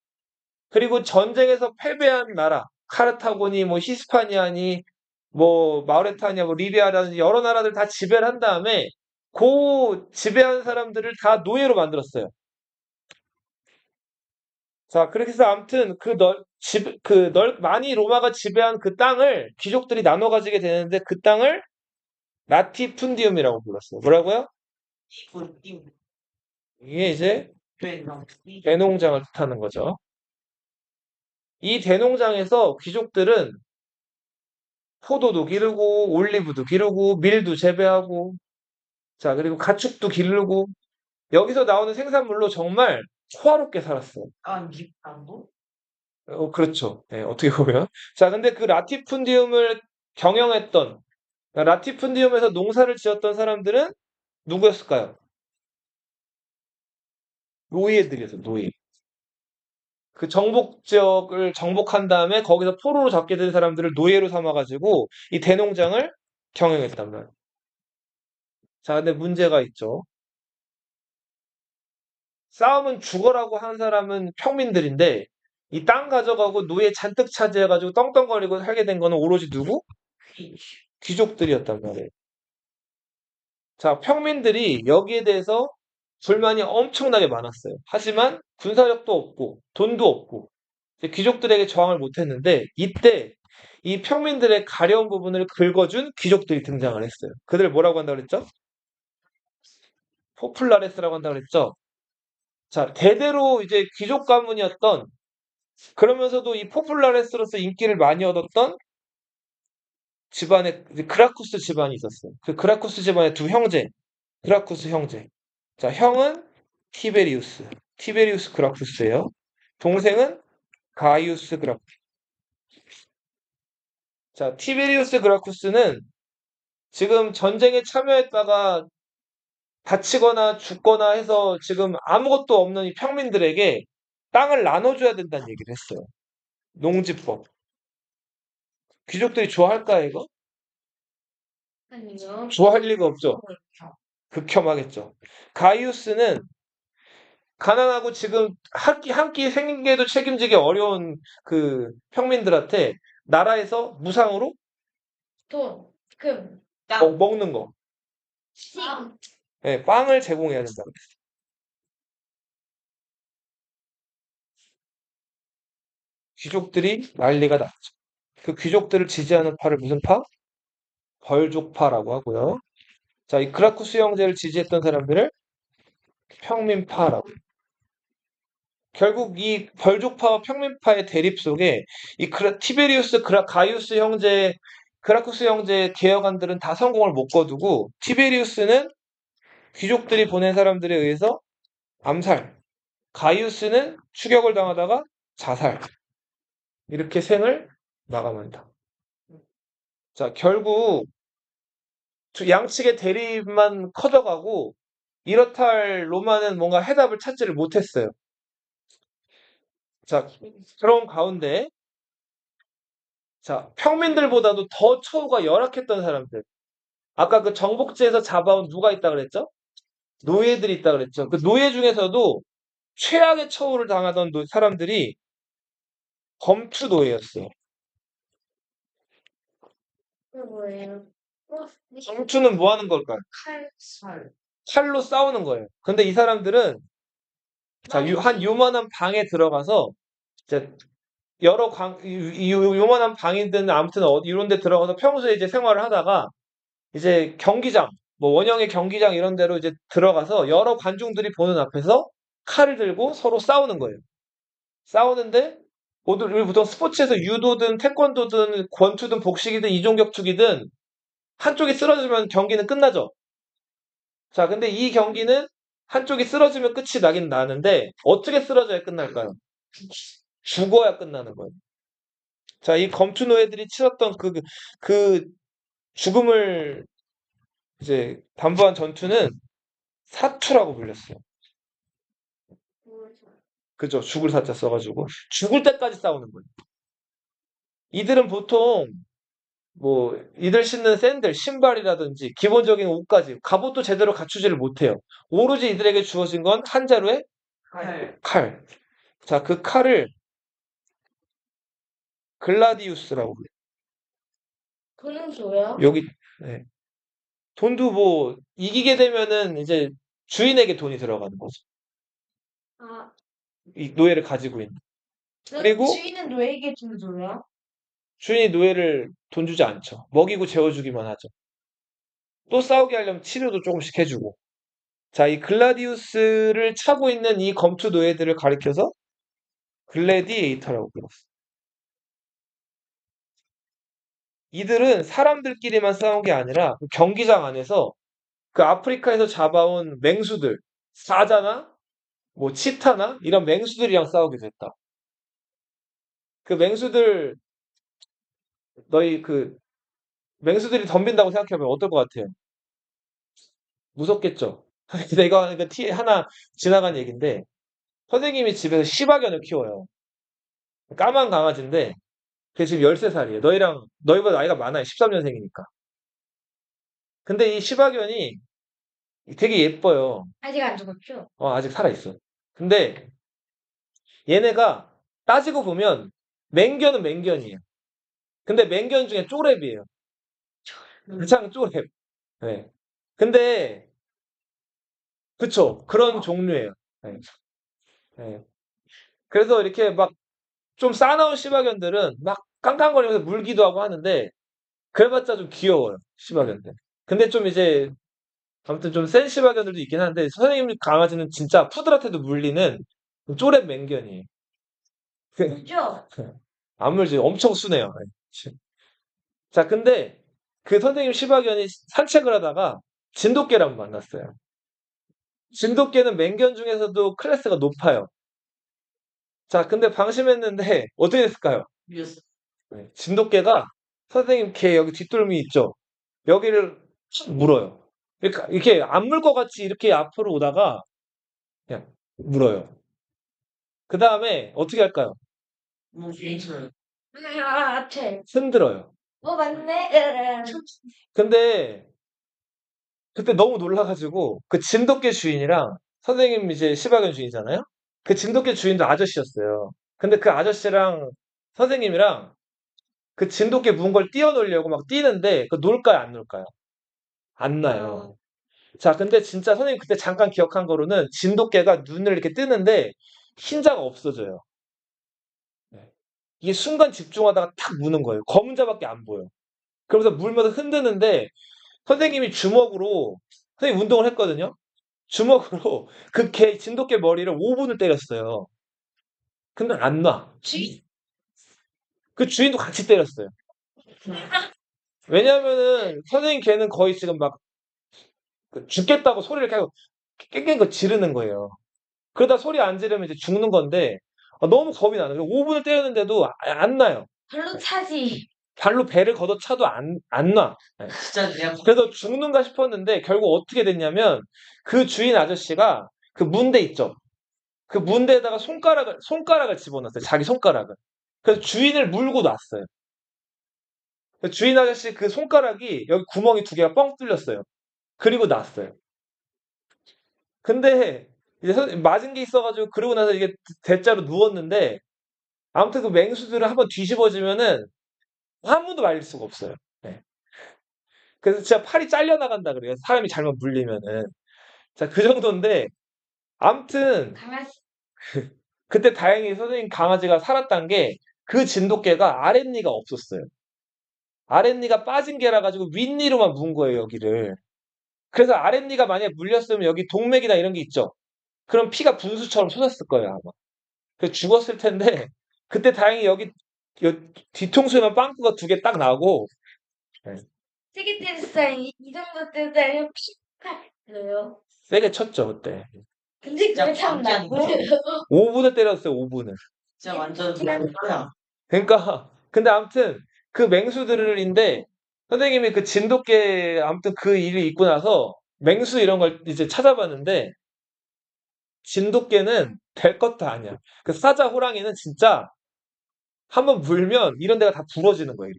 그리고 전쟁에서 패배한 나라, 카르타고니, 뭐 히스파니아니, 뭐 마우레타니아, 뭐 리비아라든지 여러 나라들 다 지배를 한 다음에 그 지배한 사람들을 다 노예로 만들었어요. 자, 그렇게 해서 아무튼 많이 로마가 지배한 그 땅을 귀족들이 나눠 가지게 되는데 그 땅을 라티푼디움이라고 불렀어요. 뭐라고요? 이분 이게 이제 되나? 대농장을 뜻하는 거죠. 이 대농장에서 귀족들은 포도도 기르고 올리브도 기르고 밀도 재배하고 자, 그리고 가축도 기르고 여기서 나오는 생산물로 정말 호화롭게 살았어요. 뭐? 그렇죠. 네, 어떻게 보면. 자, 근데 그 라티푼디움을 경영했던 라티푼디움에서 농사를 지었던 사람들은 누구였을까요? 노예들이었어요, 노예. 그 정복 지역을 정복한 다음에 거기서 포로로 잡게 된 사람들을 노예로 삼아가지고 이 대농장을 경영했단 말이에요. 자, 근데 문제가 있죠. 싸움은 죽어라고 한 사람은 평민들인데 이 땅 가져가고 노예 잔뜩 차지해가지고 떵떵거리고 살게 된 거는 오로지 누구? 귀족들이었단 말이에요. 자, 평민들이 여기에 대해서 불만이 엄청나게 많았어요. 하지만 군사력도 없고 돈도 없고 이제 귀족들에게 저항을 못했는데 이때 이 평민들의 가려운 부분을 긁어준 귀족들이 등장을 했어요. 그들 뭐라고 한다고 그랬죠? 포플라레스라고 한다고 그랬죠? 자, 대대로 이제 귀족 가문이었던 그러면서도 이 포플라레스로서 인기를 많이 얻었던 집안에 이제 그라쿠스 집안이 있었어요. 그 그라쿠스 집안의 두 형제, 그라쿠스 형제. 자, 형은 티베리우스 그라쿠스예요. 동생은 가이우스 그라쿠스. 자, 티베리우스 그라쿠스는 지금 전쟁에 참여했다가 다치거나 죽거나 해서 지금 아무것도 없는 이 평민들에게 땅을 나눠줘야 된다는 얘기를 했어요. 농지법. 귀족들이 좋아할까, 이거? 아니요. 좋아할 리가 없죠. 극혐하겠죠. 가이우스는 가난하고 지금 한 끼 생계도 책임지기 어려운 그 평민들한테 나라에서 무상으로 돈, 금, 먹는 거, 식, 예, 빵을 제공해야 된다. 귀족들이 난리가 났죠. 그 귀족들을 지지하는 파를 무슨 파? 벌족파라고 하고요. 자, 이 그라쿠스 형제를 지지했던 사람들을 평민파라고. 결국 이 벌족파와 평민파의 대립 속에 이 티베리우스 가이우스 형제, 그라쿠스 형제 개혁안들은 다 성공을 못 거두고 티베리우스는 귀족들이 보낸 사람들에 의해서 암살, 가이우스는 추격을 당하다가 자살. 이렇게 생을 마감한다. 자, 결국 양측의 대립만 커져가고 이렇다 할 로마는 뭔가 해답을 찾지를 못했어요. 자, 그런 가운데 자, 평민들보다도 더 처우가 열악했던 사람들. 아까 그 정복지에서 잡아온 누가 있다 그랬죠? 노예들이 있다 그랬죠. 그 노예 중에서도 최악의 처우를 당하던 사람들이 검투 노예였어요. 그 뭐예요? 검투는 뭐 하는 걸까요? 살. 칼로 싸우는 거예요. 근데 이 사람들은 자, 한 요만한 방에 들어가서 이제 여러 요만한 방이든 아무튼 이런 데 들어가서 평소에 이제 생활을 하다가 이제 경기장, 뭐 원형의 경기장 이런 데로 이제 들어가서 여러 관중들이 보는 앞에서 칼을 들고 서로 싸우는 거예요. 싸우는데 모두 우리 보통 스포츠에서 유도든 태권도든 권투든 복식이든 이종격투기든 한쪽이 쓰러지면 경기는 끝나죠. 자, 근데 이 경기는 한쪽이 쓰러지면 끝이 나긴 나는데 어떻게 쓰러져야 끝날까요? 죽어야 끝나는 거예요. 자, 이 검투 노예들이 치렀던 그 죽음을 이제 담보한 전투는 사투라고 불렸어요. 그죠? 죽을 사자 써가지고 죽을 때까지 싸우는 거예요. 이들은 보통 뭐 이들 신는 샌들, 신발이라든지 기본적인 옷까지 갑옷도 제대로 갖추지를 못해요. 오로지 이들에게 주어진 건 한 자루의 칼. 칼. 자, 그 칼을 글라디우스라고 불러요. 그는 뭐야? 여기 네. 돈도 뭐 이기게 되면은 이제 주인에게 돈이 들어가는 거죠. 아, 이 노예를 가지고 있는. 그 그리고 주인은 노예에게 준 거야? 주인이 노예를 돈 주지 않죠. 먹이고 재워주기만 하죠. 또 싸우게 하려면 치료도 조금씩 해주고. 자, 이 글라디우스를 차고 있는 이 검투 노예들을 가리켜서 글래디에이터라고 불렀어요. 이들은 사람들끼리만 싸운 게 아니라 그 경기장 안에서 그 아프리카에서 잡아온 맹수들, 사자나 뭐 치타나 이런 맹수들이랑 싸우게 됐다. 그 맹수들 너희 그 맹수들이 덤빈다고 생각해보면 어떨 것 같아요? 무섭겠죠? 근데 이거 하나 지나간 얘기인데 선생님이 집에서 시바견을 키워요. 까만 강아지인데 걔 지금 13살이에요. 너희보다 나이가 많아요. 13년생이니까. 근데 이 시바견이 되게 예뻐요. 아직 안 죽었죠? 아직 살아있어. 근데 얘네가 따지고 보면 맹견은 맹견이에요. 근데 맹견 중에 쪼렙이에요. 가장 쪼렙. 네. 근데 그쵸. 그런 종류예요. 네. 네. 그래서 이렇게 막 좀 싸나운 시바견들은 막 깡깡거리면서 물기도 하고 하는데 그래봤자 좀 귀여워요. 시바견들. 근데 좀 이제 아무튼 좀 센 시바견들도 있긴 한데 선생님 강아지는 진짜 푸들한테도 물리는 쪼렙 맹견이에요. 그죠? 안 물지 엄청 순해요. 자, 근데 그 선생님 시바견이 산책을 하다가 진돗개랑 만났어요. 진돗개는 맹견 중에서도 클래스가 높아요. 자, 근데 방심했는데 어떻게 됐을까요? 미였어. 네, 진돗개가 선생님 개 여기 뒷덜미 있죠? 여기를 툭 물어요. 이렇게 안 물 것 같이 이렇게 앞으로 오다가 그냥 물어요. 그 다음에 어떻게 할까요? 뭐 괜찮아요. 아, 제. 흔들어요. 맞네. 근데 그때 너무 놀라가지고 그 진돗개 주인이랑 선생님 이제 시바견 주인이잖아요. 그 진돗개 주인도 아저씨였어요. 근데 그 아저씨랑 선생님이랑 그 진돗개 문 걸 띄워놓으려고 막 뛰는데 그 놀까요, 안 놀까요? 안 나요. 자, 근데 진짜 선생님 그때 잠깐 기억한 거로는 진돗개가 눈을 이렇게 뜨는데 흰자가 없어져요. 네. 이게 순간 집중하다가 탁 무는 거예요. 검은 자밖에 안 보여. 그러면서 물면서 흔드는데 선생님이 주먹으로 선생님 운동을 했거든요. 주먹으로 그 진돗개 머리를 5분을 때렸어요. 근데 안 놔. 그 주인도 같이 때렸어요. 왜냐면은 선생님 걔는 거의 지금 막 죽겠다고 소리를 계속 깽깽 지르는 거예요. 그러다 소리 안 지르면 이제 죽는 건데 너무 겁이 나는 거예요. 5분을 때렸는데도 안 나요. 발로 차지. 발로 배를 걷어차도 안 놔. 네. 진짜 내가 그래서 죽는가 싶었는데 결국 어떻게 됐냐면 그 주인 아저씨가 그 문대 있죠. 그 문대에다가 손가락을 집어넣었어요. 자기 손가락을. 그래서 주인을 물고 놨어요. 그 주인 아저씨 그 손가락이 여기 구멍이 2개가 뻥 뚫렸어요. 그리고 놨어요. 근데 이제 맞은 게 있어가지고 그러고 나서 이게 대자로 누웠는데 아무튼 그 맹수들을 한번 뒤집어지면은 한 번도 말릴 수가 없어요. 네. 그래서 진짜 팔이 잘려나간다 그래요. 사람이 잘못 물리면은. 자, 그 정도인데, 암튼, 강아지 그때 다행히 선생님 강아지가 살았단 게, 그 진돗개가 아랫니가 없었어요. 아랫니가 빠진 개라 가지고 윗니로만 문 거예요, 여기를. 그래서 아랫니가 만약에 물렸으면 여기 동맥이나 이런 게 있죠. 그럼 피가 분수처럼 쏟았을 거예요, 아마. 그래서 죽었을 텐데, 그때 다행히 여기 뒤통수에만 빵꾸가 2개 딱 나고, 네, 세게 때렸어요. 이 정도 때렸어요. 피카요. 세게 쳤죠, 그때. 근데 그걸 참 진짜 나고요. 5분을 때렸어요, 5분을. 진짜 완전 그냥 거야. 그러니까, 근데 아무튼, 그 맹수들인데, 선생님이 그 진돗개, 아무튼 그 일이 있고 나서, 맹수 이런 걸 이제 찾아봤는데, 진돗개는 될 것도 아니야. 그 사자 호랑이는 진짜 한번 물면 이런 데가 다 부러지는 거예요,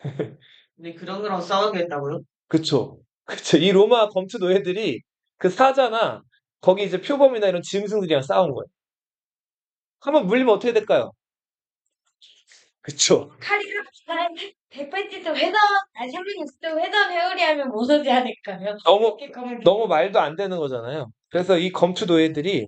이렇게. 근데 그런 거랑 싸우겠다고요? 그쵸. 그쵸. 이 로마 검투 노예들이 그 사자나 거기 이제 표범이나 이런 짐승들이랑 싸운 거예요. 한번 물리면 어떻게 될까요? 그쵸. 칼이가 180도 회전, 아니 360도 회전 회오리 하면 못 오지 않을까요? 너무, 이렇게 검을 너무 말도 안 되는 거잖아요. 그래서 이 검투 노예들이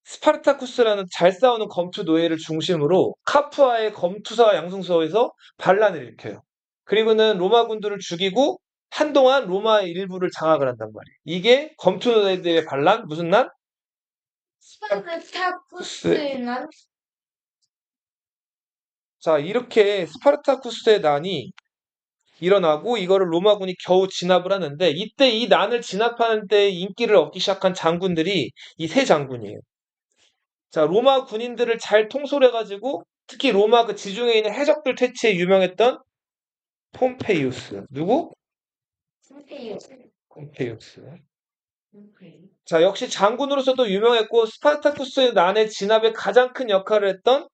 스파르타쿠스라는 잘 싸우는 검투 노예를 중심으로 카프아의 검투사와 양승서에서 반란을 일으켜요. 그리고는 로마 군들을 죽이고 한동안 로마 일부를 장악을 한단 말이에요. 이게 검투 노예들의 반란? 무슨 난? 스파르타쿠스의 난 자, 이렇게 스파르타쿠스의 난이 일어나고 이거를 로마군이 겨우 진압을 하는데 이때 이 난을 진압하는 때 인기를 얻기 시작한 장군들이 이 세 장군이에요. 자, 로마 군인들을 잘 통솔해가지고 특히 로마 그 지중해 있는 해적들 퇴치에 유명했던 폼페이우스. 누구? 상태예요. 폼페이우스. 오케이. 자, 역시 장군으로서도 유명했고 스파르타쿠스의 난의 진압에 가장 큰 역할을 했던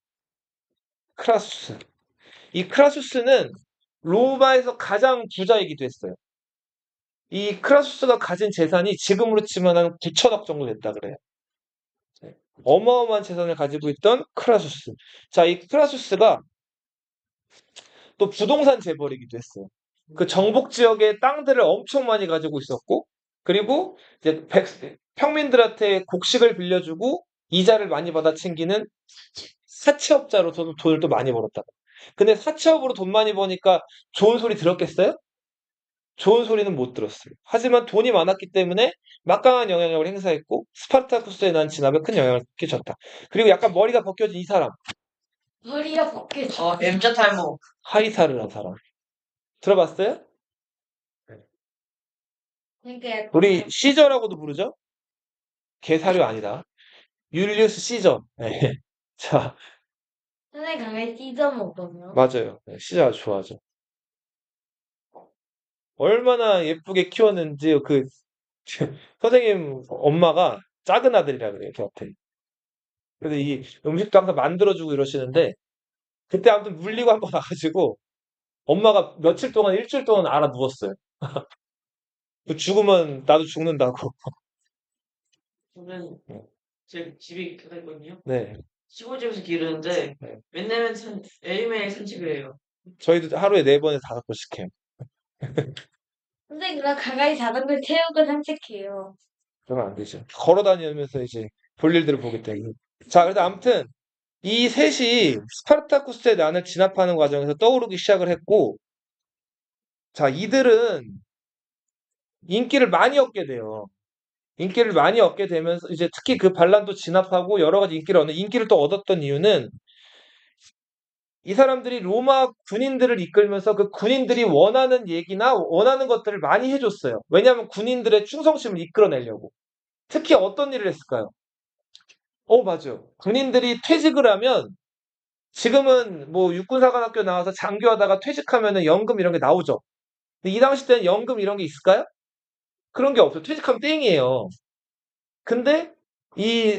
크라수스. 이 크라수스는 로마에서 가장 부자이기도 했어요. 이 크라수스가 가진 재산이 지금으로 치면 한 9천억 정도 됐다 그래요. 네. 어마어마한 재산을 가지고 있던 크라수스. 자, 이 크라수스가 또 부동산 재벌이기도 했어요. 그 정복 지역의 땅들을 엄청 많이 가지고 있었고, 그리고 이제 평민들한테 곡식을 빌려주고 이자를 많이 받아 챙기는 사채업자로서도 돈을 또 많이 벌었다. 근데 사채업으로 돈 많이 버니까 좋은 소리 들었겠어요? 좋은 소리는 못 들었어요. 하지만 돈이 많았기 때문에 막강한 영향력을 행사했고 스파르타쿠스에 난 진압에 큰 영향을 끼쳤다. 그리고 약간 머리가 벗겨진 이 사람, 머리가 벗겨져. M자 탈모. 하이사르라는 사람. 들어봤어요? 그러니까 약간 우리 시저라고도 부르죠? 개사료 아니다. 율리우스 시저. 네. 자, 선생님 강아지 찢어 먹거든요. 맞아요. 네, 시저 아주 좋아하죠. 얼마나 예쁘게 키웠는지 그 선생님 엄마가 작은 아들이라 그래요, 걔한테. 그래서 이 음식도 항상 만들어주고 이러시는데 그때 아무튼 물리고 한 번 와가지고 엄마가 며칠 동안 일주일 동안 알아 누웠어요. 그 죽으면 나도 죽는다고. 저는 제 집이 켜져 있거든요. 네. 시골집에서 기르는데 네. 맨날 매일매일 산책을 해요. 저희도 하루에 4번에서 5번씩 해요. 선생님 그럼 강아지 자전거 태우고 산책해요. 그러면 안 되죠. 걸어 다니면서 이제 볼 일들을 보기 때문에. 자, 그래서 아무튼 이 셋이 스파르타쿠스의 난을 진압하는 과정에서 떠오르기 시작을 했고, 자, 이들은 인기를 많이 얻게 돼요. 인기를 많이 얻게 되면서 이제 특히 그 반란도 진압하고 여러 가지 인기를 또 얻었던 이유는 이 사람들이 로마 군인들을 이끌면서 그 군인들이 원하는 얘기나 원하는 것들을 많이 해줬어요. 왜냐하면 군인들의 충성심을 이끌어내려고. 특히 어떤 일을 했을까요? 맞아요. 군인들이 퇴직을 하면 지금은 뭐 육군사관학교 나와서 장교하다가 퇴직하면은 연금 이런 게 나오죠. 근데 이 당시 때는 연금 이런 게 있을까요? 그런 게 없어요. 퇴직하면 땡이에요. 근데 이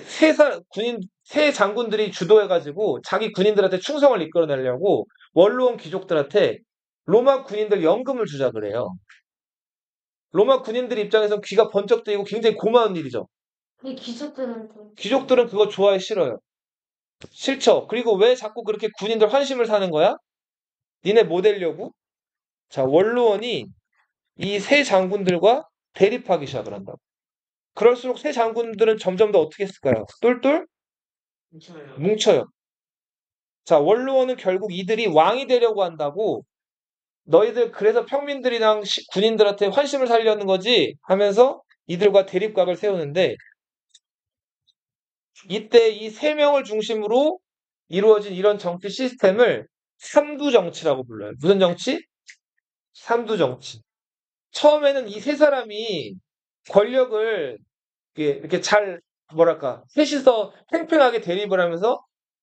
세 장군들이 주도해가지고 자기 군인들한테 충성을 이끌어내려고 원로원 귀족들한테 로마 군인들 연금을 주자 그래요. 로마 군인들 입장에선 귀가 번쩍 뜨이고 굉장히 고마운 일이죠. 근데 귀족들은 좀 귀족들은 그거 좋아해 싫어요. 싫죠. 그리고 왜 자꾸 그렇게 군인들 환심을 사는 거야? 니네 뭐 되려고? 자, 원로원이 이 세 장군들과 대립하기 시작을 한다고. 그럴수록 세 장군들은 점점 더 어떻게 했을까요? 똘똘 괜찮아요. 뭉쳐요. 자, 원로원은 결국 이들이 왕이 되려고 한다고 너희들 그래서 평민들이랑 군인들한테 환심을 살려는 거지 하면서 이들과 대립각을 세우는데 이때 이 세 명을 중심으로 이루어진 이런 정치 시스템을 삼두 정치라고 불러요. 무슨 정치? 삼두 정치. 처음에는 이 세 사람이 권력을 이렇게 잘 뭐랄까 셋이서 팽팽하게 대립을 하면서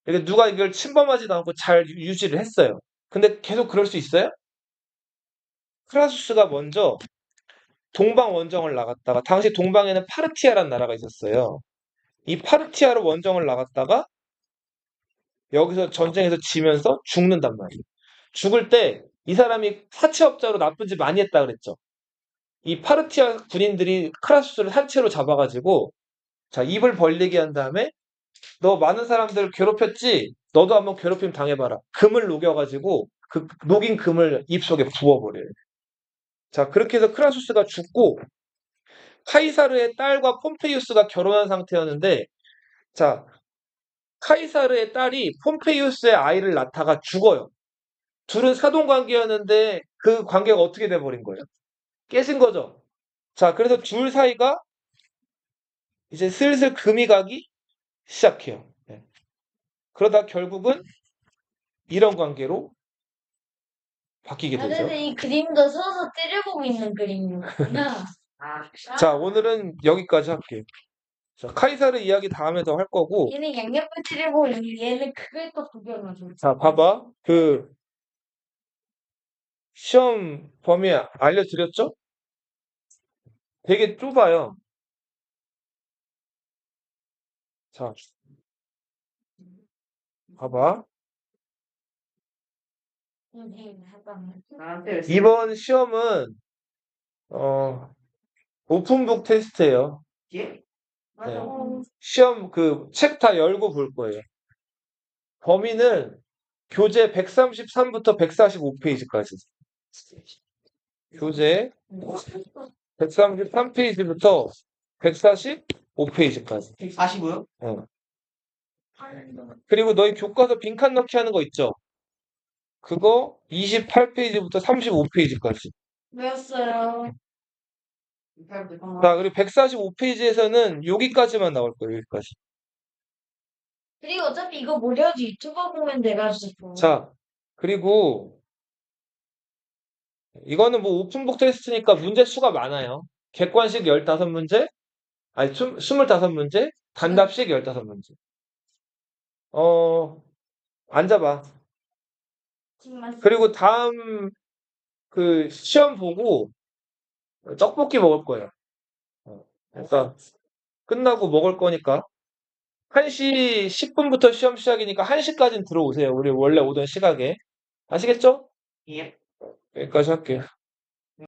이렇게 누가 이걸 침범하지도 않고 잘 유지를 했어요. 근데 계속 그럴 수 있어요? 크라수스가 먼저 동방 원정을 나갔다가 당시 동방에는 파르티아라는 나라가 있었어요. 이 파르티아로 원정을 나갔다가 여기서 전쟁에서 지면서 죽는단 말이에요. 죽을 때 이 사람이 사채업자로 나쁜 짓 많이 했다 그랬죠. 이 파르티아 군인들이 크라수스를 산채로 잡아가지고 자 입을 벌리게 한 다음에 너 많은 사람들 괴롭혔지? 너도 한번 괴롭힘 당해봐라. 금을 녹여가지고 그 녹인 금을 입속에 부어버려요. 자 그렇게 해서 크라수스가 죽고 카이사르의 딸과 폼페이우스가 결혼한 상태였는데 자 카이사르의 딸이 폼페이우스의 아이를 낳다가 죽어요. 둘은 사돈 관계였는데 그 관계가 어떻게 돼버린 거예요? 깨진 거죠. 자 그래서 둘 사이가 이제 슬슬 금이 가기 시작해요. 네. 그러다 결국은 이런 관계로 바뀌게 아, 되죠. 근데 이 그림도 서서 찌려보고 있는 그림이구나. 자, 오늘은 여기까지 할게요. 자, 카이사르 이야기 다음에 더 할 거고, 얘는 양옆을 찌려보고 있는데 얘는 그걸 또 구경하죠. 자, 봐봐. 그, 시험 범위 알려드렸죠? 되게 좁아요. 자, 봐봐. 잠깐만. 나한테 이번 시험은, 오픈북 테스트예요. 예? 네. 시험 책 다 열고 볼 거예요. 범위는 교재 133부터 145페이지까지. 교재 133페이지부터 145페이지까지. 145요? 그리고 너희 교과서 빈칸 넣기 하는 거 있죠? 그거 28페이지부터 35페이지까지. 왜였어요? 자, 그리고 145페이지에서는 여기까지만 나올 거예요, 여기까지. 그리고 어차피 이거 무료지 유튜버 보면 돼가지고. 자, 그리고 이거는 뭐 오픈북 테스트니까 문제 수가 많아요. 객관식 15문제, 아니 25문제, 단답식 15문제. 앉아봐. 정말 그리고 다음 시험 보고 떡볶이 먹을 거예요. 그러니까 끝나고 먹을 거니까 1시 10분부터 시험 시작이니까 1시까지는 들어오세요. 우리 원래 오던 시각에. 아시겠죠? 예. 여기까지 할게요.